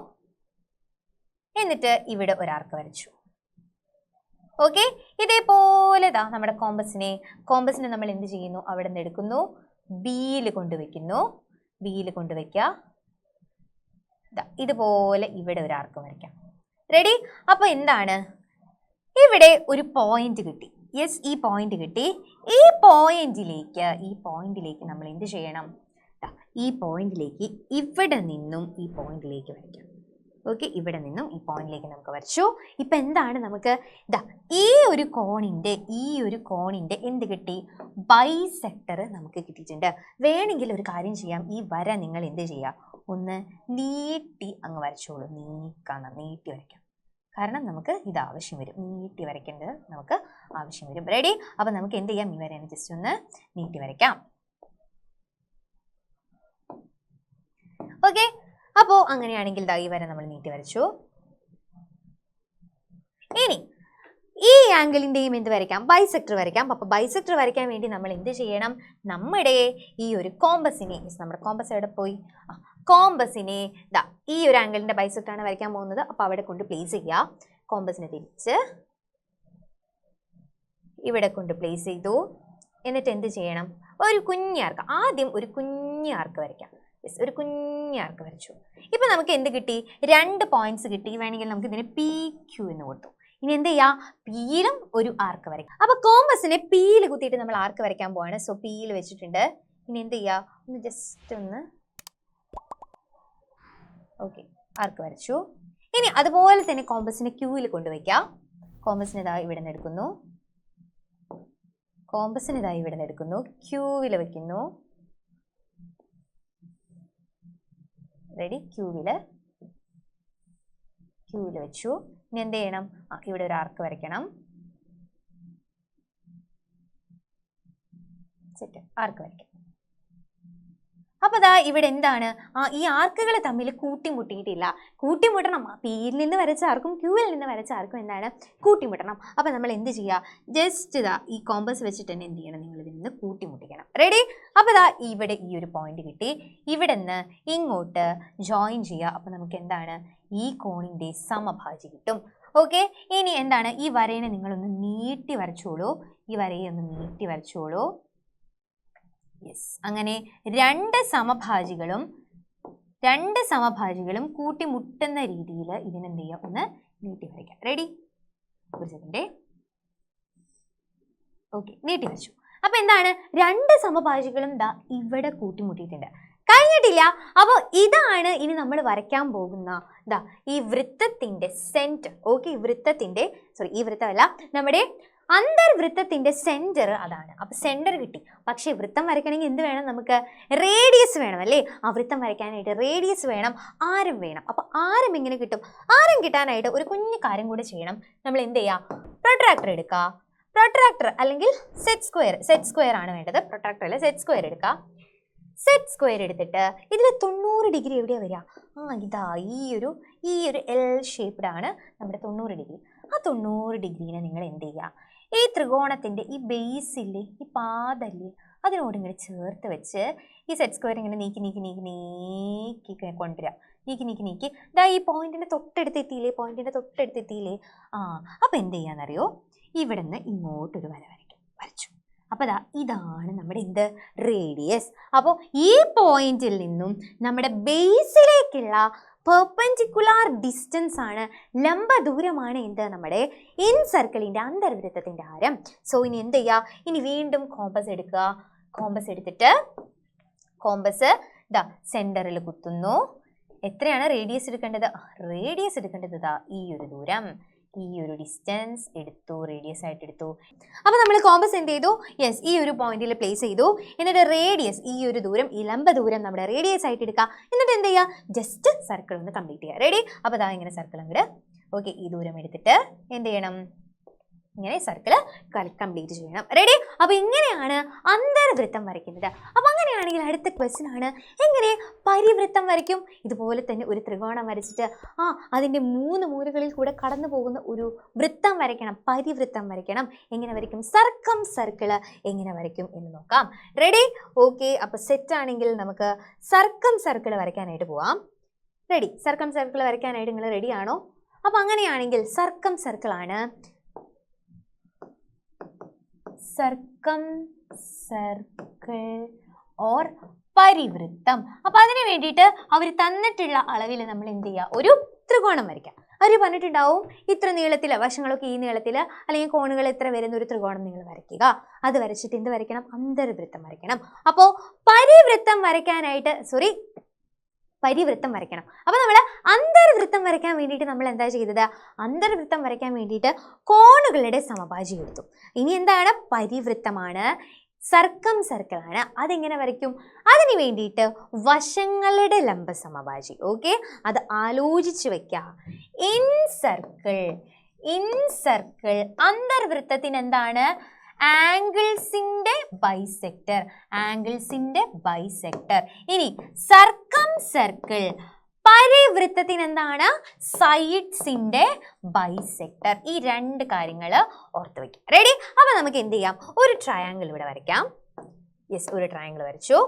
എന്നിട്ട് ഇവിടെ ഒരു ആർക്ക് വരച്ചു. ഓക്കെ, ഇതേപോലെ നമ്മുടെ കോമ്പസിനെ നമ്മൾ എന്ത് ചെയ്യുന്നു? അവിടെ നിന്ന് എടുക്കുന്നു, ബിയിൽ കൊണ്ടുവയ്ക്കുന്നു. ഇതുപോലെ ഇവിടെ ഒരു ആർക്ക് വരയ്ക്കാം. റെഡി? അപ്പോൾ എന്താണ്? ഇവിടെ ഒരു പോയിന്റ് കിട്ടി. യെസ്, ഈ പോയിന്റ് കിട്ടി. ഈ പോയിന്റിലേക്ക് നമ്മൾ എന്ത് ചെയ്യണം? ഈ പോയിന്റിലേക്ക് ഇവിടെ നിന്നും ഈ പോയിന്റിലേക്ക് വരയ്ക്കാം. ഓക്കെ, ഇവിടെ നിന്നും ഈ പോയിന്റിലേക്ക് നമുക്ക് വരച്ചു. ഇപ്പം എന്താണ്? നമുക്ക് ഈ ഒരു കോണിന്റെ എന്ത് കിട്ടി? ബൈസെക്ടർ നമുക്ക് കിട്ടിയിട്ടുണ്ട്. വേണമെങ്കിൽ ഒരു കാര്യം ചെയ്യാം, ഈ വര നിങ്ങൾ എന്ത് ചെയ്യുക? ഒന്ന് നീട്ടി അങ്ങ് വരച്ചോളൂ. നീട്ടി വരയ്ക്കാം. കാരണം നമുക്ക് ഇത് ആവശ്യം വരും, നീട്ടി വരയ്ക്കേണ്ടത് നമുക്ക് ആവശ്യം വരും. റെഡി? അപ്പം നമുക്ക് എന്ത് ചെയ്യാം? ഈ വരേനെ ജസ്റ്റ് ഒന്ന് നീട്ടി വരയ്ക്കാം. ഓക്കെ, അപ്പോൾ അങ്ങനെയാണെങ്കിൽ ഈ വര നമ്മൾ നീട്ടി വരച്ചു. ഇനി ഈ ആംഗിളിന്റെയും എന്ത് വരയ്ക്കാം? ബൈസെക്ടർ വരയ്ക്കാം. അപ്പോൾ ബൈസെക്ടർ വരയ്ക്കാൻ വേണ്ടി നമ്മൾ എന്ത് ചെയ്യണം? നമ്മുടെ ഈ ഒരു കോമ്പസിനെ, നമ്മുടെ കോമ്പസ് എവിടെ പോയി? കോമ്പസിനെ ഈ ഒരു ആംഗിളിന്റെ ബൈസെക്ടർ ആണ് വരയ്ക്കാൻ പോകുന്നത്. അപ്പോൾ അവിടെ കൊണ്ട് പ്ലേസ് ചെയ്യുക. കോമ്പസിനെ തിരിച്ച് ഇവിടെ കൊണ്ട് പ്ലേസ് ചെയ്തു. എന്നിട്ട് എന്ത് ചെയ്യണം? ഒരു കുഞ്ഞാർക്ക്, ആദ്യം ഒരു കുഞ്ഞാർക്ക് വരയ്ക്കാം. ഒരു കുഞ്ഞാർക്ക് വരച്ചു. ഇപ്പൊ നമുക്ക് എന്ത് കിട്ടി? 2 പോയിന്റ്സ് കിട്ടി. വേണമെങ്കിൽ നമുക്ക് ഇതിന് പി ക്യൂ എന്ന് കൊടുത്തു. ഇനി എന്ത് ചെയ്യാം? പിയിലും ഒരു ആർക്ക് വരയ്ക്കാം. അപ്പൊ കോമ്പസിനെ പിയിൽ കുത്തിയിട്ട് നമ്മൾ ആർക്ക് വരയ്ക്കാൻ പോവാണ്. സോ പിയിൽ വെച്ചിട്ടുണ്ട്. ഇനി എന്ത് ചെയ്യാം? ഒന്ന് ജസ്റ്റ് ഒന്ന് ഓക്കെ, ആർക്ക് വരച്ചു. ഇനി അതുപോലെ തന്നെ കോമ്പസിനെ ക്യൂവിൽ കൊണ്ടുവയ്ക്കാം. കോമ്പസിനെ ഇവിടെ നിന്ന് എടുക്കുന്നു. ക്യൂവിൽ വെക്കുന്നു. റെഡി? ക്യൂവിൽ വെച്ചു. ഇനി എന്ത് ചെയ്യണം? ഇവിടെ ഒരു ആർക്ക് വരയ്ക്കണം. സെറ്റ് ആർക്ക് വരയ്ക്കാം. അപ്പൊ ദാ ഇവിടെ എന്താണ്, ഈ ആർക്കുകൾ തമ്മിൽ കൂട്ടിമുട്ടിയിട്ടില്ല. കൂട്ടിമുട്ടണം. പിയിൽ നിന്ന് വരച്ച ആർക്കും ക്യൂവിൽ നിന്ന് വരച്ച ആർക്കും എന്താണ്, കൂട്ടിമുട്ടണം. അപ്പൊ നമ്മൾ എന്ത് ചെയ്യുക, ജസ്റ്റ് ഇതാ ഈ കോമ്പസ് വെച്ചിട്ട് തന്നെ എന്ത് ചെയ്യണം, നിങ്ങൾ ഇതിൽ നിന്ന് കൂട്ടിമുട്ടിക്കണം. റെഡി? അപ്പൊ ദാ ഇവിടെ ഈ ഒരു പോയിന്റ് കിട്ടി. ഇവിടെ നിന്ന് ഇങ്ങോട്ട് ജോയിൻ ചെയ്യുക. അപ്പൊ നമുക്ക് എന്താണ്, ഈ കോണിന്റെ സമഭാജി കിട്ടും. ഓക്കെ, ഇനി എന്താണ്, ഈ വരയെ നിങ്ങളൊന്ന് നീട്ടി വരച്ചോളൂ. ഈ വരയെ ഒന്ന് നീട്ടി വരച്ചോളൂ. യെസ്, അങ്ങനെ രണ്ട് സമഭാജികളും കൂട്ടിമുട്ടുന്ന രീതിയിൽ ഇതിനെന്ത് ചെയ്യാം, ഒന്ന് നീട്ടി വരയ്ക്കാം. റെഡി? ഒരു സെക്കൻഡ്. ഓക്കെ, നീട്ടി വരച്ചു. അപ്പൊ എന്താണ്, രണ്ട് സമഭാജികളും ദാ ഇവിടെ കൂട്ടിമുട്ടിയിട്ടുണ്ട്. കഴിഞ്ഞിട്ടില്ല. അപ്പോൾ ഇതാണ് ഇനി നമ്മൾ വരയ്ക്കാൻ പോകുന്ന ദാ ഈ വൃത്തത്തിന്റെ സെന്റർ. ഓക്കെ, ഈ വൃത്തമല്ല, നമ്മുടെ അന്തർവൃത്തത്തിന്റെ സെന്റർ അതാണ്. അപ്പൊ സെന്റർ കിട്ടി. പക്ഷേ വൃത്തം വരയ്ക്കണമെങ്കിൽ എന്ത് വേണം, നമുക്ക് റേഡിയസ് വേണം അല്ലേ? ആ വൃത്തം വരയ്ക്കാനായിട്ട് റേഡിയസ് വേണം, ആരം വേണം. അപ്പൊ ആരം എങ്ങനെ കിട്ടും? ആരം കിട്ടാനായിട്ട് ഒരു കുഞ്ഞു കാര്യം കൂടെ ചെയ്യണം. നമ്മൾ എന്ത് ചെയ്യാം, പ്രൊട്രാക്ടർ എടുക്കുക. പ്രൊട്രാക്ടർ അല്ലെങ്കിൽ സെറ്റ് സ്ക്വയർ ആണ് വേണ്ടത്. പ്രൊട്രാക്ടർ അല്ല, സെറ്റ് സ്ക്വയർ എടുക്കുക. സെറ്റ് സ്ക്വയർ എടുത്തിട്ട് ഇതിൽ 90 ഡിഗ്രി എവിടെയാണ് വരിക? ഇതാ ഈ ഒരു എൽ ഷേപ്ഡ് ആണ് നമ്മുടെ 90 ഡിഗ്രി. ആ 90 ഡിഗ്രീനെ നിങ്ങൾ എന്ത് ചെയ്യുക, ഈ ത്രികോണത്തിന്റെ ഈ ബേസില്ലേ, ഈ പാദല്ലേ, അതിനോട് ഇങ്ങനെ ചേർത്ത് വെച്ച് ഈ സെറ്റ് സ്ക്വയർ ഇങ്ങനെ നീക്കി കൊണ്ടുവരിക. നീക്കി ഇതാ ഈ പോയിന്റിന്റെ തൊട്ടടുത്തെത്തിയില്ലേ. അപ്പൊ എന്ത് ചെയ്യാന്നറിയോ, ഇവിടെ നിന്ന് ഇങ്ങോട്ടൊരു വരച്ചു. അപ്പൊ ഇതാണ് നമ്മുടെ എന്ത്, റേഡിയസ്. അപ്പോൾ ഈ പോയിന്റിൽ നിന്നും നമ്മുടെ ബേസിലേക്കുള്ള പെർപെൻഡിക്കുലാർ ഡിസ്റ്റൻസ് ആണ്, ലംബ ദൂരമാണ് എന്ത്, നമ്മുടെ ഇൻ സർക്കിളിന്റെ അന്തർവൃത്തത്തിന്റെ ആരം. സോ ഇനി എന്ത് ചെയ്യുക, ഇനി വീണ്ടും കോമ്പസ് എടുക്കുക. കോമ്പസ് എടുത്തിട്ട് കോമ്പസ് സെന്ററിൽ കുത്തുന്നു. എത്രയാണ് റേഡിയസ് എടുക്കേണ്ടത്? റേഡിയസ് എടുക്കേണ്ടത് ഈ ഒരു ദൂരം, ഈ ഒരു ഡിസ്റ്റൻസ് എടുത്തു, റേഡിയസ് ആയിട്ട് എടുത്തു. അപ്പോൾ നമ്മൾ കോമ്പസ് എന്ത് ചെയ്തു, യെസ് ഈ ഒരു പോയിന്റിൽ പ്ലേസ് ചെയ്തു. എന്നിട്ട് റേഡിയസ്, ഈ ഒരു ദൂരം, ഈ ലംബ ദൂരം നമ്മുടെ റേഡിയസ് ആയിട്ട് എടുക്കുക. എന്നിട്ട് എന്ത് ചെയ്യുക, ജസ്റ്റ് സർക്കിൾ ഒന്ന് കംപ്ലീറ്റ് ചെയ്യുക. റെഡി? അപ്പോൾ ഇങ്ങനെ സർക്കിൾ അങ്ങോട്ട്, ഓക്കെ, ഈ ദൂരം എടുത്തിട്ട് എന്ത് ചെയ്യണം, ഇങ്ങനെ സർക്കിൾ കംപ്ലീറ്റ് ചെയ്യണം. റെഡി? അപ്പോൾ ഇങ്ങനെയാണ് അന്തർവൃത്തം വരയ്ക്കുന്നത്. അപ്പോൾ അങ്ങനെയാണെങ്കിൽ അടുത്ത ക്വസ്റ്റ്യൻ ആണ്, എങ്ങനെ പരിവൃത്തം വരയ്ക്കും? ഇതുപോലെ തന്നെ ഒരു ത്രികോണം വരച്ചിട്ട് അതിൻ്റെ 3 മൂലകളിൽ കൂടെ കടന്നു പോകുന്ന ഒരു വൃത്തം വരയ്ക്കണം, പരിവൃത്തം വരയ്ക്കണം. എങ്ങനെ വരയ്ക്കും? സർക്കിൾ എങ്ങനെ വരയ്ക്കും എന്ന് നോക്കാം. റെഡി? ഓക്കെ, അപ്പോൾ സെറ്റ് ആണെങ്കിൽ നമുക്ക് സർക്കിൾ വരയ്ക്കാനായിട്ട് പോവാം. റെഡി? സർക്കിൾ വരയ്ക്കാനായിട്ട് നിങ്ങൾ റെഡി ആണോ? അപ്പോൾ അങ്ങനെയാണെങ്കിൽ സർക്കിൾ ആണ്. സർക്കിൾ ഓർ പരിവൃത്തം. അപ്പൊ അതിന് വേണ്ടിയിട്ട് അവർ തന്നിട്ടുള്ള അളവിൽ നമ്മൾ എന്ത് ചെയ്യുക, ഒരു ത്രികോണം വരയ്ക്കാം. അവർ പറഞ്ഞിട്ടുണ്ടാവും ഇത്ര നീളത്തിൽ, വശങ്ങളൊക്കെ ഈ നീളത്തിൽ, അല്ലെങ്കിൽ കോണുകൾ ഇത്ര വരുന്ന ഒരു ത്രികോണം നിങ്ങൾ വരയ്ക്കുക. അത് വരച്ചിട്ട് എന്ത് വരയ്ക്കണം? അന്തർവൃത്തം വരയ്ക്കണം. അപ്പോൾ പരിവൃത്തം വരയ്ക്കണം. അപ്പൊ നമ്മൾ അന്തർവൃത്തം വരയ്ക്കാൻ വേണ്ടിയിട്ട് നമ്മൾ എന്താ ചെയ്തത്? അന്തർവൃത്തം വരയ്ക്കാൻ വേണ്ടിയിട്ട് കോണുകളുടെ സമഭാജി എടുത്തു. ഇനി എന്താണ്? പരിവൃത്തമാണ്, സർക്കിളാണ്. അതെങ്ങനെ വരയ്ക്കും? അതിന് വേണ്ടിയിട്ട് വശങ്ങളുടെ ലംബ സമഭാജി. ഓക്കെ, അത് ആലോചിച്ച് വെക്കുക. ഇൻ സർക്കിൾ അന്തർവൃത്തത്തിന് എന്താണ്? ആംഗിൾസിന്റെ ബൈസെക്ടർ. ഇനി സർക്കിൾ പരിവൃത്തത്തിന് എന്താണ്? സൈഡ്സിന്റെ ബൈസെക്ടർ. ഈ 2 കാര്യങ്ങൾ ഓർത്ത് വയ്ക്കാം. റെഡി? അപ്പൊ നമുക്ക് എന്ത് ചെയ്യാം, ഒരു ട്രയാങ്കിൾ ഇവിടെ വരയ്ക്കാം. യെസ്, ഒരു ട്രയാങ്കിൾ വരച്ചു.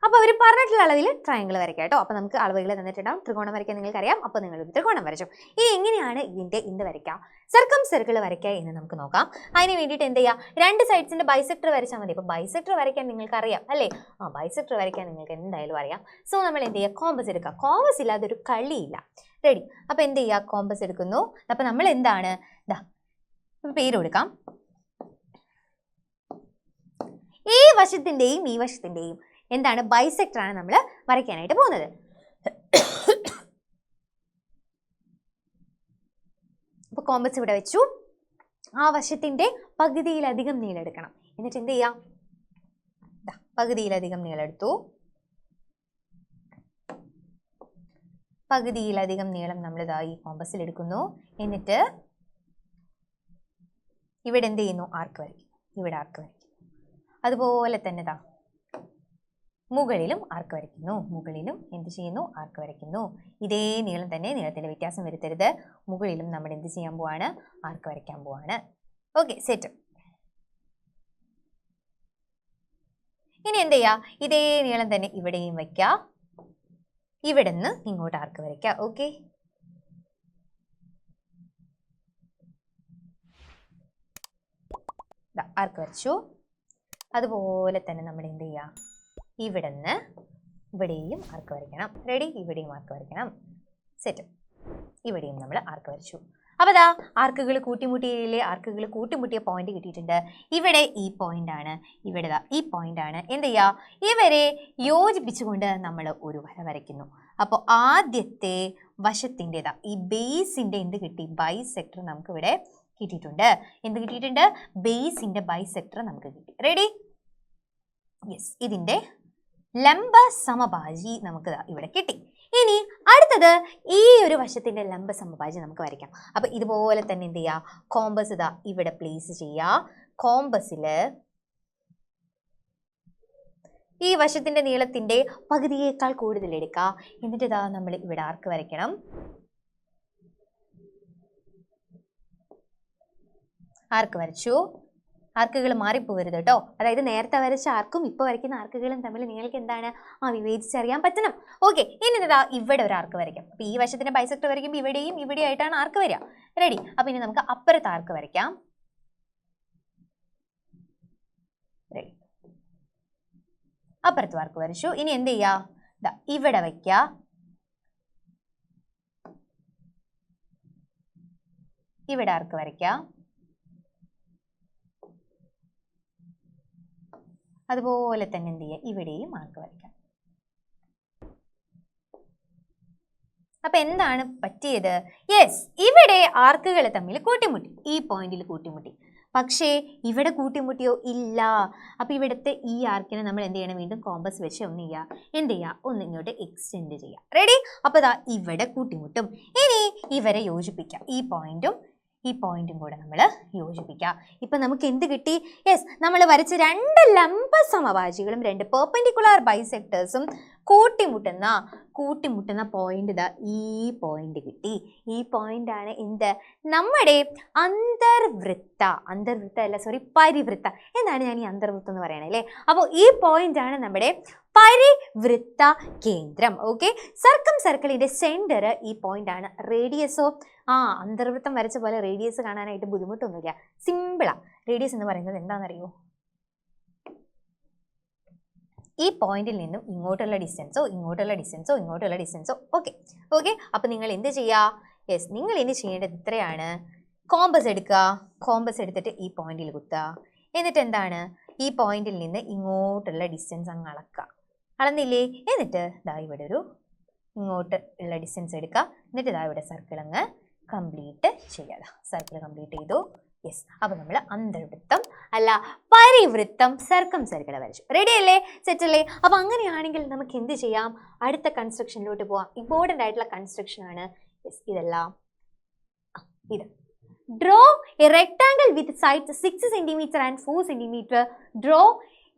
അപ്പോൾ അവർ പറഞ്ഞിട്ടുള്ള അളവിൽ ട്രയാങ്കിൾ വരയ്ക്കാം കേട്ടോ. അപ്പോൾ നമുക്ക് അളവുകൾ തന്നിട്ടുണ്ടാവും. ത്രികോണം വരയ്ക്കാൻ നിങ്ങൾക്കറിയാം. അപ്പോൾ നിങ്ങൾ ഒരു ത്രികോണം വരച്ചു. ഇനി എങ്ങനെയാണ് ഇതിന്റെ വരയ്ക്കുക, സർക്കിൾ വരയ്ക്കുക എന്ന് നമുക്ക് നോക്കാം. അതിന് വേണ്ടിയിട്ട് എന്ത് ചെയ്യുക, 2 സൈഡ്സിന്റെ ബൈസെക്ടർ വരച്ചാൽ മതി. അപ്പോൾ ബൈസെക്ടർ വരയ്ക്കാൻ നിങ്ങൾക്ക് അറിയാം അല്ലേ? ബൈസെക്ടർ വരയ്ക്കാൻ നിങ്ങൾക്ക് എന്തായാലും അറിയാം. സോ നമ്മൾ എന്ത് ചെയ്യുക, കോമ്പസ് എടുക്കുക. കോമ്പസ് ഇല്ലാതെ ഒരു കളിയില്ല. റെഡി? അപ്പോൾ എന്ത് ചെയ്യുക, കോമ്പസ് എടുക്കുന്നു. അപ്പോൾ നമ്മൾ എന്താണ് പേര് കൊടുക്കാം. ഈ വശത്തിന്റെയും ഈ വശത്തിന്റെയും എന്താണ്, ബൈസെക്ടർ ആണ് നമ്മൾ വരയ്ക്കാനായിട്ട് പോകുന്നത്. അപ്പൊ കോമ്പസ് ഇവിടെ വെച്ചു. ആ വശത്തിന്റെ പകുതിയിലധികം നീളം എടുക്കണം. എന്നിട്ട് എന്ത് ചെയ്യാം, പകുതിയിലധികം നീളം എടുത്തു. പകുതിയിലധികം നീളം നമ്മൾ ഈ കോമ്പസിൽ എടുക്കുന്നു. എന്നിട്ട് ഇവിടെ എന്ത് ചെയ്യുന്നു, ആർക്ക് വരയ്ക്കും. ഇവിടെ ആർക്ക് വരയ്ക്കും. അതുപോലെ തന്നെ ദാ മുകളിലും ആർക്ക് വരയ്ക്കുന്നു. മുകളിലും എന്ത് ചെയ്യുന്നു? ആർക്ക് വരയ്ക്കുന്നു. ഇതേ നീളം തന്നെ, നീളത്തിന്റെ വ്യത്യാസം വരുത്തരുത്. മുകളിലും നമ്മൾ എന്ത് ചെയ്യാൻ പോവാണ്? ആർക്ക് വരയ്ക്കാൻ പോവാണ്. Okay, set. ഇനി എന്ത് ചെയ്യാ? ഇതേ നീളം തന്നെ ഇവിടെയും വയ്ക്കുക. ഇവിടെ നിന്ന് ഇങ്ങോട്ട് ആർക്ക് വരയ്ക്കുക. ഓക്കെ, ആർക്ക് വരച്ചു. അതുപോലെ തന്നെ നമ്മൾ എന്ത് ചെയ്യുക? ഇവിടെ നിന്ന് ഇവിടെയും ആർക്ക് വരയ്ക്കണം. റെഡി? ഇവിടെയും ആർക്ക് വരയ്ക്കണം. സെറ്റ്. ഇവിടെയും നമ്മൾ ആർക്ക് വരച്ചു. അപ്പോൾ ദാ ആർക്കുകൾ കൂട്ടിമുട്ടിയിലെ ആർക്കുകൾ കൂട്ടിമുട്ടിയ പോയിന്റ് കിട്ടിയിട്ടുണ്ട്. ഇവിടെ ഈ പോയിന്റ് ആണ്, ഇവിടെ ദാ ഈ പോയിന്റ് ആണ്. എന്ത് ചെയ്യുക? ഇവരെ യോജിപ്പിച്ചുകൊണ്ട് നമ്മൾ ഒരു വര വരയ്ക്കുന്നു. അപ്പോൾ ആദ്യത്തെ വശത്തിൻ്റെതാ ഈ ബേസിന്റെ എന്ത് കിട്ടി? ബൈസെക്ടർ നമുക്ക് ഇവിടെ കിട്ടിയിട്ടുണ്ട്. എന്ത് കിട്ടിയിട്ടുണ്ട്? ബേസിന്റെ ബൈസെക്ടർ നമുക്ക് കിട്ടി. റെഡി? യെസ്, ഇതിന്റെ ലംബ സമഭാജി നമുക്ക് ഇവിടെ കിട്ടി. ഇനി അടുത്തത് ഈ ഒരു വശത്തിന്റെ ലംബ സമഭാജി നമുക്ക് വരയ്ക്കാം. അപ്പൊ ഇതുപോലെ തന്നെ എന്ത് ചെയ്യുക? കോമ്പസ് ഇതാ ഇവിടെ പ്ലേസ് ചെയ്യുക. കോമ്പസില് ഈ വശത്തിന്റെ നീളത്തിന്റെ പകുതിയേക്കാൾ കൂടുതൽ എടുക്കുക. എന്നിട്ട് ഇതാ നമ്മൾ ഇവിടെ ആർക്ക് വരയ്ക്കണം. ആർക്ക് വരച്ചു. ആർക്കുകൾ മാറിപ്പോകരുത് കേട്ടോ. അതായത് നേരത്തെ വരച്ച ആർക്കും ഇപ്പോൾ വരയ്ക്കുന്ന ആർക്കുകളും തമ്മിൽ നിങ്ങൾക്ക് എന്താണ് വിവേചിച്ചറിയാൻ പറ്റണം. ഓക്കെ, ഇനി ഇതാ ഇവിടെ ഒരു ആർക്ക് വരയ്ക്കാം. അപ്പോൾ ഈ വശത്തിന്റെ ബൈസെക്ടർ വരയ്ക്കുമ്പോൾ ഇവിടെയും ഇവിടെയായിട്ടാണ് ആർക്ക് വരിക. റെഡി? അപ്പോൾ ഇനി നമുക്ക് അപ്പുറത്ത് ആർക്ക് വരയ്ക്കാം. റെഡി? അപ്പുറത്ത് ആർക്ക് വരച്ചു. ഇനി എന്ത് ചെയ്യുക? ഇവിടെ വയ്ക്കുക. ഇവിടെ ആർക്ക് വരയ്ക്കാം. അതുപോലെ തന്നെ എന്ത് ചെയ്യുക? ഇവിടെയും ആർക്ക് വരയ്ക്കാം. അപ്പൊ എന്താണ് പറ്റിയത്? യെസ്, ഇവിടെ ആർക്കുകൾ തമ്മിൽ കൂട്ടിമുട്ടി. ഈ പോയിന്റിൽ കൂട്ടിമുട്ടി. പക്ഷേ ഇവിടെ കൂട്ടിമുട്ടിയോ? ഇല്ല. അപ്പൊ ഇവിടുത്തെ ഈ ആർക്കിനെ നമ്മൾ എന്ത് ചെയ്യണം? വീണ്ടും കോമ്പസ് വെച്ച് ഒന്ന് ചെയ്യുക. എന്ത് ചെയ്യുക? ഒന്ന് ഇങ്ങോട്ട് എക്സ്റ്റെൻഡ് ചെയ്യുക. റെഡി? അപ്പൊ ദാ ഇവിടെ കൂട്ടിമുട്ടും. ഇനി ഇവരെ യോജിപ്പിക്കാം. ഈ പോയിന്റും കൂടെ നമ്മൾ യോജിപ്പിക്കുക. ഇപ്പം നമുക്ക് എന്ത് കിട്ടി? യെസ്, നമ്മൾ വരച്ച രണ്ട് ലംബ സമഭാജികളും രണ്ട് പെർപെൻഡിക്കുലർ ബൈസെക്ടേഴ്സും കൂട്ടിമുട്ടുന്ന പോയിന്റ് ഇതാ ഈ പോയിന്റ് കിട്ടി. ഈ പോയിന്റ് ആണ് എന്ത്? നമ്മുടെ പരിവൃത്ത. എന്താണ് ഞാൻ ഈ അന്തർവൃത്തം എന്ന് പറയണേ അല്ലേ? അപ്പോൾ ഈ പോയിന്റ് ആണ് നമ്മുടെ പരിവൃത്ത കേന്ദ്രം. ഓക്കെ, സർക്കിളിന്റെ സെന്റർ ഈ പോയിന്റ് ആണ്. റേഡിയസോ അന്തർവൃത്തം വരച്ച പോലെ റേഡിയസ് കാണാനായിട്ട് ബുദ്ധിമുട്ടൊന്നുമില്ല, സിമ്പിളാ. റേഡിയസ് എന്ന് പറയുന്നത് എന്താണെന്നറിയോ? ഈ പോയിന്റിൽ നിന്നും ഇങ്ങോട്ടുള്ള ഡിസ്റ്റൻസോ. ഓക്കെ. അപ്പൊ നിങ്ങൾ എന്ത് ചെയ്യുക? യെസ്, നിങ്ങൾ ഇനി ചെയ്യേണ്ടത് ഇത്രയാണ്. കോമ്പസ് എടുക്കുക. കോമ്പസ് എടുത്തിട്ട് ഈ പോയിന്റിൽ കുത്തുക. എന്നിട്ട് എന്താണ്? ഈ പോയിന്റിൽ നിന്ന് ഇങ്ങോട്ടുള്ള ഡിസ്റ്റൻസ് അങ്ങ് അളക്കുക. അളന്നില്ലേ? എന്നിട്ട് ദാ ഇവിടെ ഇങ്ങോട്ട് ഉള്ള ഡിസ്റ്റൻസ് എടുക്കുക. എന്നിട്ട് ദാ ഇവിടെ സർക്കിൾ അങ്ങ് കംപ്ലീറ്റ് ചെയ്യുക. സർക്കിൾ കംപ്ലീറ്റ് ചെയ്തു. യെസ്, അപ്പൊ നമ്മൾ അന്തർവൃത്തം അല്ല പരിവൃത്തം സർക്കിൾ വരച്ചു. റെഡി അല്ലേ? സെറ്റ് അല്ലേ? അപ്പൊ അങ്ങനെയാണെങ്കിൽ നമുക്ക് എന്ത് ചെയ്യാം? അടുത്ത കൺസ്ട്രക്ഷനിലോട്ട് പോവാം. ഇമ്പോർട്ടൻ്റ് ആയിട്ടുള്ള കൺസ്ട്രക്ഷൻ ആണ്. യെസ്, ഇതെല്ലാം ഇത്. Draw a rectangle with sides 6 cm and 4 cm. Draw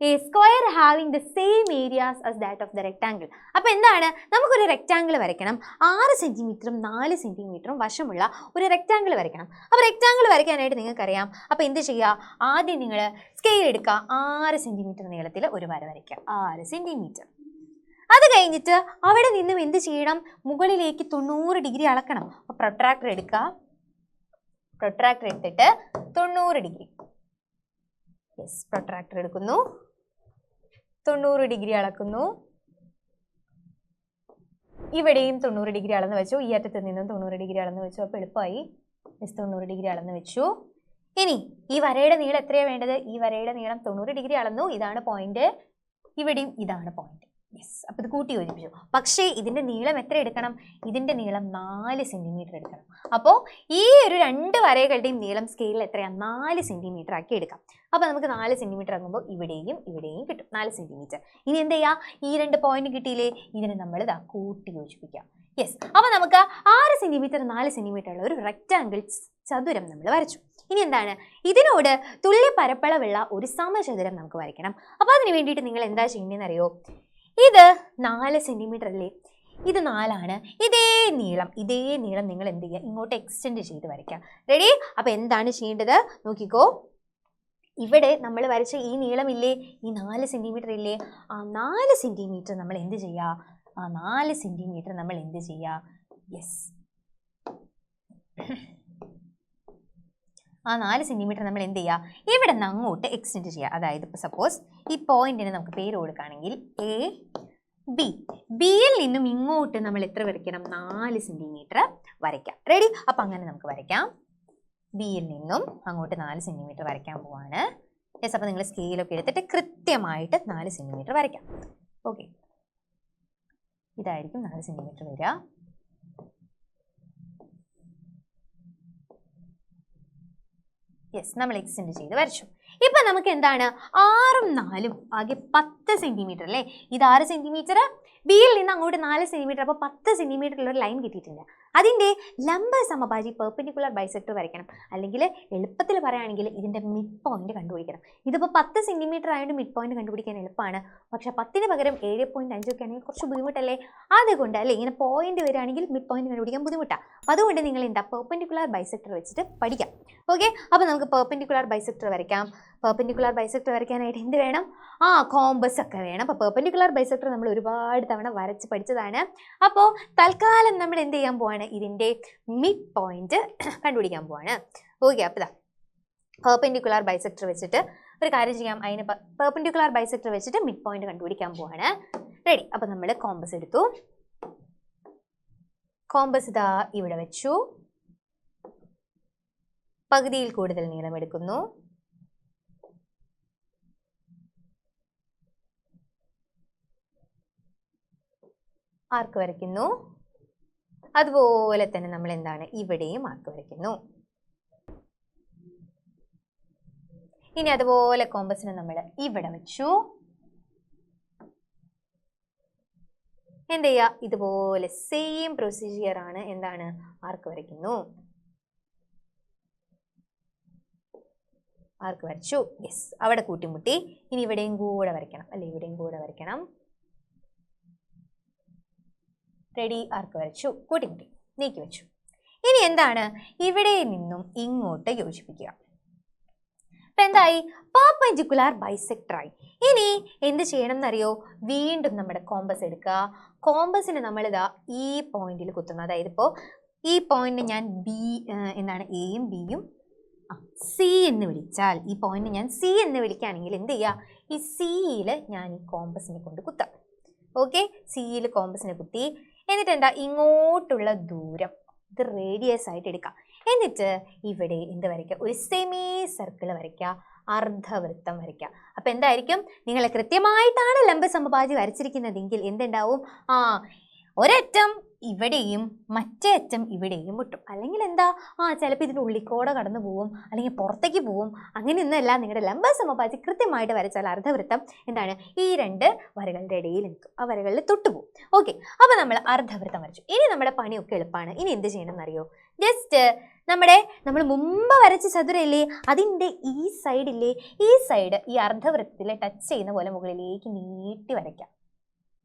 a square having the same areas as that of the rectangle. അപ്പോൾ എന്താണ്? നമുക്കൊരു റെക്റ്റാങ്കിൾ വരയ്ക്കണം. 6 സെന്റിമീറ്ററും 4 സെന്റിമീറ്ററും വശമുള്ള ഒരു റെക്റ്റാങ്കിൾ വരയ്ക്കണം. അപ്പോൾ റെക്റ്റാങ്കിൾ വരയ്ക്കാനായിട്ട് നിങ്ങൾക്കറിയാം. അപ്പോൾ എന്ത് ചെയ്യുക? ആദ്യം നിങ്ങൾ സ്കെയിൽ എടുക്കുക. 6 സെന്റിമീറ്റർ നീളത്തിൽ ഒരു വര വരയ്ക്കുക. 6 സെന്റിമീറ്റർ. അത് കഴിഞ്ഞിട്ട് അവിടെ നിന്നും എന്ത് ചെയ്യണം? മുകളിലേക്ക് 90 ഡിഗ്രി അളക്കണം. അപ്പോൾ പ്രൊട്രാക്ടർ എടുക്കുക. പ്രൊട്രാക്ടർ എടുത്തിട്ട് 90 ഡിഗ്രി. യെസ്, പ്രൊട്രാക്ടർ എടുക്കുന്നു. 90 ഡിഗ്രി അളക്കുന്നു. ഇവിടെയും 90 ഡിഗ്രി അളന്ന് വെച്ചു. ഈ അറ്റത്ത് നിന്നും 90 ഡിഗ്രി അളന്ന് വെച്ചു. അപ്പോൾ എളുപ്പമായി. യെസ്, 90 ഡിഗ്രി അളന്ന് വെച്ചു. ഇനി ഈ വരയുടെ നീളം എത്രയാണ് വേണ്ടത്? ഈ വരയുടെ നീളം 90 ഡിഗ്രി അളന്നു. ഇതാണ് പോയിന്റ്. ഇവിടെയും ഇതാണ് പോയിന്റ്. യെസ്, അപ്പോൾ ഇത് കൂട്ടി യോജിപ്പിച്ചു. പക്ഷേ ഇതിൻ്റെ നീളം എത്ര എടുക്കണം? ഇതിൻ്റെ നീളം 4 സെന്റിമീറ്റർ എടുക്കണം. അപ്പോൾ ഈ ഒരു രണ്ട് വരകളുടെയും നീളം സ്കെയിലിൽ എത്രയാണ്? 4 സെന്റിമീറ്റർ ആക്കി എടുക്കാം. അപ്പോൾ നമുക്ക് 4 സെന്റിമീറ്റർ ആകുമ്പോൾ ഇവിടെയും കിട്ടും 4 സെന്റിമീറ്റർ. ഇനി എന്ത് ചെയ്യുക? ഈ രണ്ട് പോയിന്റ് കിട്ടിയില്ലേ? ഇതിനെ നമ്മൾ കൂട്ടി യോജിപ്പിക്കാം. യെസ്. അപ്പൊ നമുക്ക് 6 സെന്റിമീറ്റർ 4 സെന്റിമീറ്റർ ഉള്ള ഒരു റെക്റ്റാങ്കിൾ ചതുരം നമ്മൾ വരച്ചു. ഇനി എന്താണ്, ഇതിനോട് തുല്യ പരപ്പളവുള്ള ഒരു സമചതുരം നമുക്ക് വരയ്ക്കണം. അപ്പൊ അതിന് വേണ്ടിയിട്ട് നിങ്ങൾ എന്താ ചെയ്യേണ്ടതെന്ന് അറിയോ? ഇത് 4 സെന്റിമീറ്റർ അല്ലേ, ഇത് 4 ആണ്. ഇതേ നീളം നിങ്ങൾ എന്ത് ചെയ്യുക, ഇങ്ങോട്ട് എക്സ്റ്റെൻഡ് ചെയ്ത് വരയ്ക്കാം. റെഡി? അപ്പൊ എന്താണ് ചെയ്യേണ്ടത് നോക്കിക്കോ. ഇവിടെ നമ്മൾ വരച്ച ഈ നീളമില്ലേ, ഈ 4 സെന്റിമീറ്റർ ഇല്ലേ, ആ 4 സെന്റിമീറ്റർ നമ്മൾ എന്ത് ചെയ്യുക, യെസ്, ആ 4 സെന്റിമീറ്റർ നമ്മൾ എന്ത് ചെയ്യുക, ഇവിടെ നിന്ന് അങ്ങോട്ട് എക്സ്റ്റെൻഡ് ചെയ്യുക. അതായത് ഇപ്പോൾ സപ്പോസ് ഈ പോയിന്റിന് നമുക്ക് പേര് കൊടുക്കുകയാണെങ്കിൽ എ ബി, ബിയിൽ നിന്നും ഇങ്ങോട്ട് നമ്മൾ എത്ര വരയ്ക്കണം, 4 സെന്റിമീറ്റർ വരയ്ക്കാം. റെഡി? അപ്പം അങ്ങനെ നമുക്ക് വരയ്ക്കാം. ബിയിൽ നിന്നും അങ്ങോട്ട് 4 സെന്റിമീറ്റർ വരയ്ക്കാൻ പോവാണ്. യെസ്. അപ്പം നിങ്ങൾ സ്കെയിലൊക്കെ എടുത്തിട്ട് കൃത്യമായിട്ട് 4 സെന്റിമീറ്റർ വരയ്ക്കാം. ഓക്കെ, ഇതായിരിക്കും 4 സെന്റിമീറ്റർ വരിക. യെസ്, നമ്മൾ എക്സ്റ്റെൻഡ് ചെയ്ത് വരച്ചു. ഇപ്പൊ നമുക്ക് എന്താണ്, 6ഉം 4ഉം ആകെ 10 സെന്റിമീറ്റർ അല്ലേ. ഇത് 6 സെന്റിമീറ്റർ, ബിയിൽ നിന്ന് അങ്ങോട്ട് 4 സെന്റിമീറ്റർ, അപ്പോൾ 10 സെന്റിമീറ്ററിലുള്ള ഒരു ലൈൻ കിട്ടിയിട്ടുണ്ട്. അതിൻ്റെ ലംബ സമഭാജി പെർപെൻഡിക്കുലർ ബൈസെക്ടർ വരയ്ക്കണം. അല്ലെങ്കിൽ എളുപ്പത്തിൽ പറയുകയാണെങ്കിൽ ഇതിൻ്റെ മിഡ് പോയിന്റ് കണ്ടുപിടിക്കണം. ഇതിപ്പോൾ 10 സെന്റിമീറ്റർ ആയതുകൊണ്ട് മിഡ് പോയിന്റ് കണ്ടുപിടിക്കാൻ എളുപ്പമാണ്. പക്ഷേ 10ന് പകരം 7.5 ഒക്കെ ആണെങ്കിൽ കുറച്ച് ബുദ്ധിമുട്ടല്ലേ. അതുകൊണ്ട് അല്ലേ ഇങ്ങനെ പോയിന്റ് വരികയാണെങ്കിൽ മിഡ് പോയിന്റ് കണ്ടുപിടിക്കാൻ ബുദ്ധിമുട്ടാണ്. അതുകൊണ്ട് നിങ്ങൾ എന്താ പെർപെൻഡിക്കുലർ ബൈസെക്ടർ വെച്ചിട്ട് പഠിക്കാം. ഓക്കെ, അപ്പോൾ നമുക്ക് പെർപെൻഡിക്കുലർ ബൈസെക്ടർ വരയ്ക്കാം. പെർപെൻഡിക്കുലർ ബൈസെക്ടർ വരയ്ക്കാനായിട്ട് എന്ത് വേണം, കോമ്പസ് ഒക്കെ വേണം. അപ്പോൾ പെർപെൻഡിക്കുലർ ബൈസെക്ടർ നമ്മൾ ഒരുപാട് തവണ വരച്ച് പഠിച്ചതാണ്. അപ്പോൾ തൽക്കാലം നമ്മൾ എന്ത് ചെയ്യാൻ പോവാണ്, ഇതിൻ്റെ മിഡ് പോയിന്റ് കണ്ടുപിടിക്കാൻ പോവാണ്. ഓക്കെ, അപ്പോൾ ഇതാ പെർപെൻഡിക്കുലർ ബൈസെക്ടർ വെച്ചിട്ട് ഒരു കാര്യം ചെയ്യാം. അതിന് പെർപെൻഡിക്കുലർ ബൈസെക്ടർ വെച്ചിട്ട് മിഡ് പോയിന്റ് കണ്ടുപിടിക്കാൻ പോവാണ്. റെഡി? അപ്പോൾ നമ്മൾ കോമ്പസ് എടുത്തു. കോമ്പസ് ഇതാ ഇവിടെ വെച്ചു. പകുതിയിൽ കൂടുതൽ നീളം എടുക്കുന്നു. ആർക്ക് വരയ്ക്കുന്നു. അതുപോലെ തന്നെ നമ്മൾ എന്താണ്, ഇവിടെയും ആർക്ക് വരയ്ക്കുന്നു. ഇനി അതുപോലെ കോമ്പസിനെ നമ്മൾ ഇവിടെ വെച്ചു. എന്ത് ചെയ്യുക, ഇതുപോലെ സെയിം പ്രൊസീജിയർ ആണ്. എന്താണ്, ആർക്ക് വരയ്ക്കുന്നു, ആർക്ക് വരച്ചു. യെസ്, അവിടെ കൂട്ടിമുട്ടി. ഇനി ഇവിടെയും കൂടെ വരയ്ക്കണം അല്ലെ, ഇവിടെയും കൂടെ വരയ്ക്കണം. റെഡി? ആർക്ക് വരച്ചു, കൂട്ടിമുട്ടി, നീക്കി വെച്ചു. ഇനി എന്താണ്, ഇവിടെ നിന്നും ഇങ്ങോട്ട് യോജിപ്പിക്കുക. അപ്പൊ എന്തായി, പെർപെൻഡിക്കുലർ ബൈസെക്ടറായി. ഇനി എന്ത് ചെയ്യണം എന്നറിയോ, വീണ്ടും നമ്മുടെ കോമ്പസ് എടുക്കുക. കോമ്പസിന് നമ്മളിതാ ഈ പോയിന്റിൽ കുത്തുന്നു. അതായത് ഇപ്പോൾ ഈ പോയിന്റ് ഞാൻ ബി എന്താണ്, എയും ബിയും സി എന്ന് വിളിച്ചാൽ, ഈ പോയിന്റ് ഞാൻ സി എന്ന് വിളിക്കുകയാണെങ്കിൽ എന്ത് ചെയ്യുക, ഈ സിയിൽ ഞാൻ ഈ കോമ്പസിനെ കൊണ്ട് കുത്താം. ഓക്കെ, സിയിൽ കോമ്പസിനെ കുത്തി. എന്നിട്ട് എന്താ, ഇങ്ങോട്ടുള്ള ദൂരം ഇത് റേഡിയസ് ആയിട്ട് എടുക്കാം. എന്നിട്ട് ഇവിടെ എന്ത് വരയ്ക്കുക, ഒരു സെമി സർക്കിൾ വരയ്ക്കുക, അർദ്ധവൃത്തം വരയ്ക്കുക. അപ്പം എന്തായിരിക്കും, നിങ്ങൾ കൃത്യമായിട്ടാണ് ലംബ സമഭാജി വരച്ചിരിക്കുന്നതെങ്കിൽ എന്തുണ്ടാവും, ഒരറ്റം ഇവിടെയും മറ്റേ അറ്റം ഇവിടെയും മുട്ടും. അല്ലെങ്കിൽ എന്താ, ചിലപ്പോൾ ഇതിൻ്റെ ഉള്ളിക്കോടെ കടന്നു പോവും, അല്ലെങ്കിൽ പുറത്തേക്ക് പോവും. അങ്ങനെയൊന്നുമല്ല, നിങ്ങളുടെ ലംബ സമഭാജി കൃത്യമായിട്ട് വരച്ചാൽ അർദ്ധവൃത്തം എന്താണ്, ഈ 2 വരകളുടെ ഇടയിൽ നിൽക്കും, ആ വരകളിൽ തൊട്ടുപോകും. ഓക്കെ, അപ്പോൾ നമ്മൾ അർദ്ധവൃത്തം വരച്ചു. ഇനി നമ്മുടെ പണിയൊക്കെ എളുപ്പമാണ്. ഇനി എന്ത് ചെയ്യണം എന്നറിയോ, ജസ്റ്റ് നമ്മൾ മുമ്പ് വരച്ച ചതുരയില്ലേ, അതിൻ്റെ ഈ സൈഡില്ലേ, ഈ സൈഡ് ഈ അർദ്ധവൃത്തത്തിൽ ടച്ച് ചെയ്യുന്ന പോലെ മുകളിലേക്ക് നീട്ടി വരയ്ക്കാം.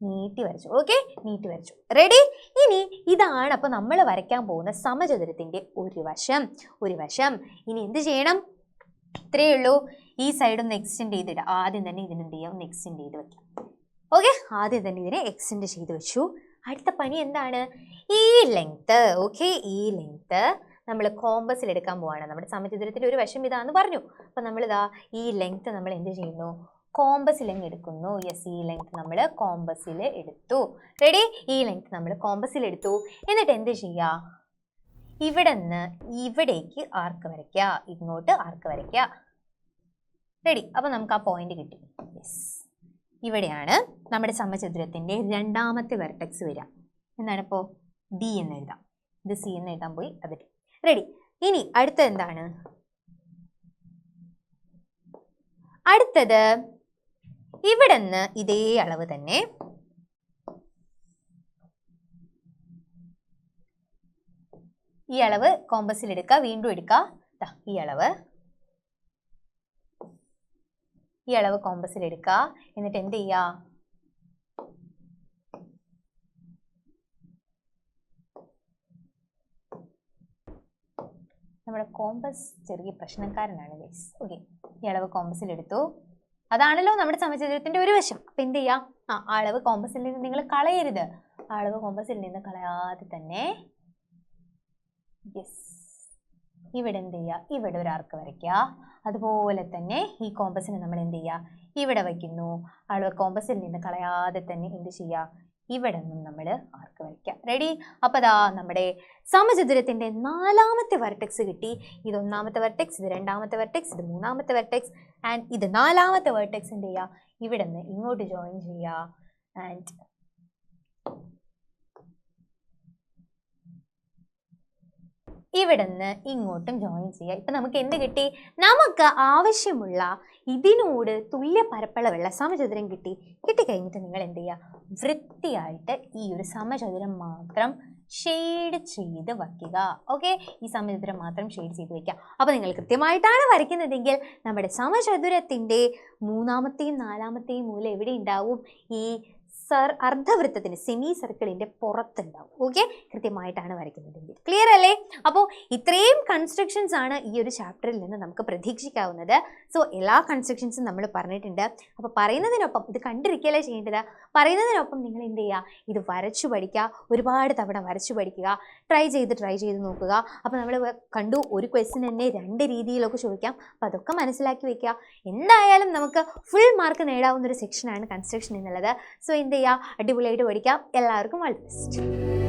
നീട്ടി വരച്ചു. ഓക്കെ, നീട്ടി വരച്ചു. റെഡി? ഇനി ഇതാണ് അപ്പോൾ നമ്മൾ വരയ്ക്കാൻ പോകുന്ന സമചതുരത്തിൻ്റെ ഒരു വശം. ഇനി എന്ത് ചെയ്യണം, ഇത്രയേ ഉള്ളൂ. ഈ സൈഡ് ഒന്ന് എക്സ്റ്റെൻഡ് ചെയ്തിടാം. ആദ്യം തന്നെ ഇതിനെന്ത് ചെയ്യാം, ഒന്ന് എക്സ്റ്റെൻഡ് ചെയ്ത് വെക്കാം. ഓക്കെ, ആദ്യം തന്നെ ഇതിനെ എക്സ്റ്റെൻഡ് ചെയ്ത് വെച്ചു. അടുത്ത പണി എന്താണ്, ഈ ലെങ്ത്. ഓക്കെ, ഈ ലെങ്ത് നമ്മൾ കോമ്പസിൽ എടുക്കാൻ പോവാണ്. നമ്മുടെ സമചതുരത്തിൻ്റെ ഒരു വശം ഇതാന്ന് പറഞ്ഞു. അപ്പം നമ്മളിതാ ഈ ലെങ്ത് നമ്മൾ എന്ത് ചെയ്യുന്നു, കോമ്പസിൽ എടുക്കുന്നു. യെസ്, ഈ ലെങ്ത് നമ്മൾ കോമ്പസിൽ എടുത്തു. റെഡി? ഈ ലെങ്ത് നമ്മൾ കോമ്പസിൽ എടുത്തു. എന്നിട്ട് എന്ത് ചെയ്യുക, ഇവിടെ നിന്ന് ഇവിടേക്ക് ആർക്ക് വരയ്ക്കുക, ഇങ്ങോട്ട് ആർക്ക് വരയ്ക്കുക. റെഡി? അപ്പം നമുക്ക് ആ പോയിന്റ് കിട്ടി. യെസ്, ഇവിടെയാണ് നമ്മുടെ സമചതുരത്തിൻ്റെ രണ്ടാമത്തെ വെർട്ടെക്സ് വരിക. എന്താണ് ഇപ്പോൾ, ഡി എന്ന് എഴുതാം. ഇത് സി എന്ന് എഴുതാൻ പോയി, അത് ഡി. റെഡി? ഇനി അടുത്തത് എന്താണ്, അടുത്തത് ഇവിടെ നിന്ന് ഇതേ അളവ് തന്നെ ഈ അളവ് കോമ്പസിൽ എടുക്കുക, വീണ്ടും എടുക്കുക. ഈ അളവ് കോമ്പസിൽ എടുക്കുക. എന്നിട്ട് എന്ത് ചെയ്യുക? നമ്മുടെ കോമ്പസ് ചെറിയ പ്രശ്നക്കാരനാണ് ഗൈസ്. ഓക്കെ, ഈ അളവ് കോമ്പസിൽ എടുത്തു. അതാണല്ലോ നമ്മുടെ സമചതുരത്തിന്റെ ഒരു വശം. അപ്പൊ എന്ത് ചെയ്യാം? അളവ് കോമ്പസിൽ നിന്ന് നിങ്ങൾ കളയരുത്. അളവ് കോമ്പസിൽ നിന്ന് കളയാതെ തന്നെ ഇവിടെ എന്ത് ചെയ്യുക? ഇവിടെ ഒരു ആർക്ക് വരയ്ക്കുക. അതുപോലെ തന്നെ ഈ കോമ്പസിനെ നമ്മൾ എന്ത് ചെയ്യുക? ഇവിടെ വയ്ക്കുന്നു. അളവ് കോമ്പസിൽ നിന്ന് കളയാതെ തന്നെ എന്ത് ചെയ്യുക? ഇവിടെ നിന്നും നമ്മൾ ആർക്ക് വരയ്ക്കുക. റെഡി? അപ്പൊ ദാ നമ്മുടെ സമചതുരത്തിന്റെ 4ാമത്തെ വെർട്ടെക്സ് കിട്ടി. ഇത് 1ാമത്തെ വെർട്ടെക്സ്, ഇത് 2ാമത്തെ വെർട്ടെക്സ്, ഇത് 3ാമത്തെ വെർട്ടെക്സ് ആൻഡ് ഇത് 4ാമത്തെ വെർട്ടെക്സ്. എന്ത് ചെയ്യുക? ഇവിടെ നിന്ന് ഇങ്ങോട്ട് ജോയിൻ ചെയ്യുക ആൻഡ് ഇവിടെ നിന്ന് ഇങ്ങോട്ടും ജോയിൻ ചെയ്യുക. ഇപ്പൊ നമുക്ക് എന്ത് കിട്ടി? നമുക്ക് ആവശ്യമുള്ള ഇതിനോട് തുല്യ പരപ്പളവുള്ള സമചതുരം കിട്ടിക്കഴിഞ്ഞിട്ട് നിങ്ങൾ എന്ത് ചെയ്യുക? വൃത്തിയായിട്ട് ഈ ഒരു സമചതുരം മാത്രം ഷെയ്ഡ് ചെയ്ത് വയ്ക്കുക. ഓക്കെ, ഈ സമചതുരം മാത്രം ഷെയ്ഡ് ചെയ്ത് വയ്ക്കുക. അപ്പൊ നിങ്ങൾ കൃത്യമായിട്ടാണ് വരയ്ക്കുന്നതെങ്കിൽ നമ്മുടെ സമചതുരത്തിന്റെ 3ാമത്തെയും 4ാമത്തെയും മൂല എവിടെ ഉണ്ടാവും? ഈ അർദ്ധവൃത്തത്തിന് സെമി സർക്കിളിന്റെ പുറത്തുണ്ടാവും. ഓക്കെ, കൃത്യമായിട്ടാണ് വരയ്ക്കുന്നതെങ്കിൽ. ക്ലിയർ അല്ലേ? അപ്പോൾ ഇത്രയും കൺസ്ട്രക്ഷൻസ് ആണ് ഈ ഒരു ചാപ്റ്ററിൽ നിന്ന് നമുക്ക് പ്രതീക്ഷിക്കാവുന്നത്. സോ എല്ലാ കൺസ്ട്രക്ഷൻസും നമ്മൾ പറഞ്ഞിട്ടുണ്ട്. അപ്പോൾ പറയുന്നതിനൊപ്പം ഇത് കണ്ടിരിക്കുകയല്ലേ ചെയ്യേണ്ടത്, പറയുന്നതിനൊപ്പം നിങ്ങൾ എന്ത് ചെയ്യുക? ഇത് വരച്ചു പഠിക്കുക, ഒരുപാട് തവണ വരച്ചു പഠിക്കുക, ട്രൈ ചെയ്ത് നോക്കുക. അപ്പോൾ നമ്മൾ കണ്ടു ഒരു ക്വസ്റ്റ്യൻ തന്നെ 2 രീതിയിലൊക്കെ ചോദിക്കാം. അപ്പോൾ അതൊക്കെ മനസ്സിലാക്കി വെക്കുക. എന്തായാലും നമുക്ക് ഫുൾ മാർക്ക് നേടാവുന്ന ഒരു സെക്ഷനാണ് കൺസ്ട്രക്ഷൻ എന്നുള്ളത്. സോ എന്ത് ചെയ്യുക? അടിപൊളിയായിട്ട് പഠിക്കാം. എല്ലാവർക്കും ഓൾ ദി ബെസ്റ്റ്.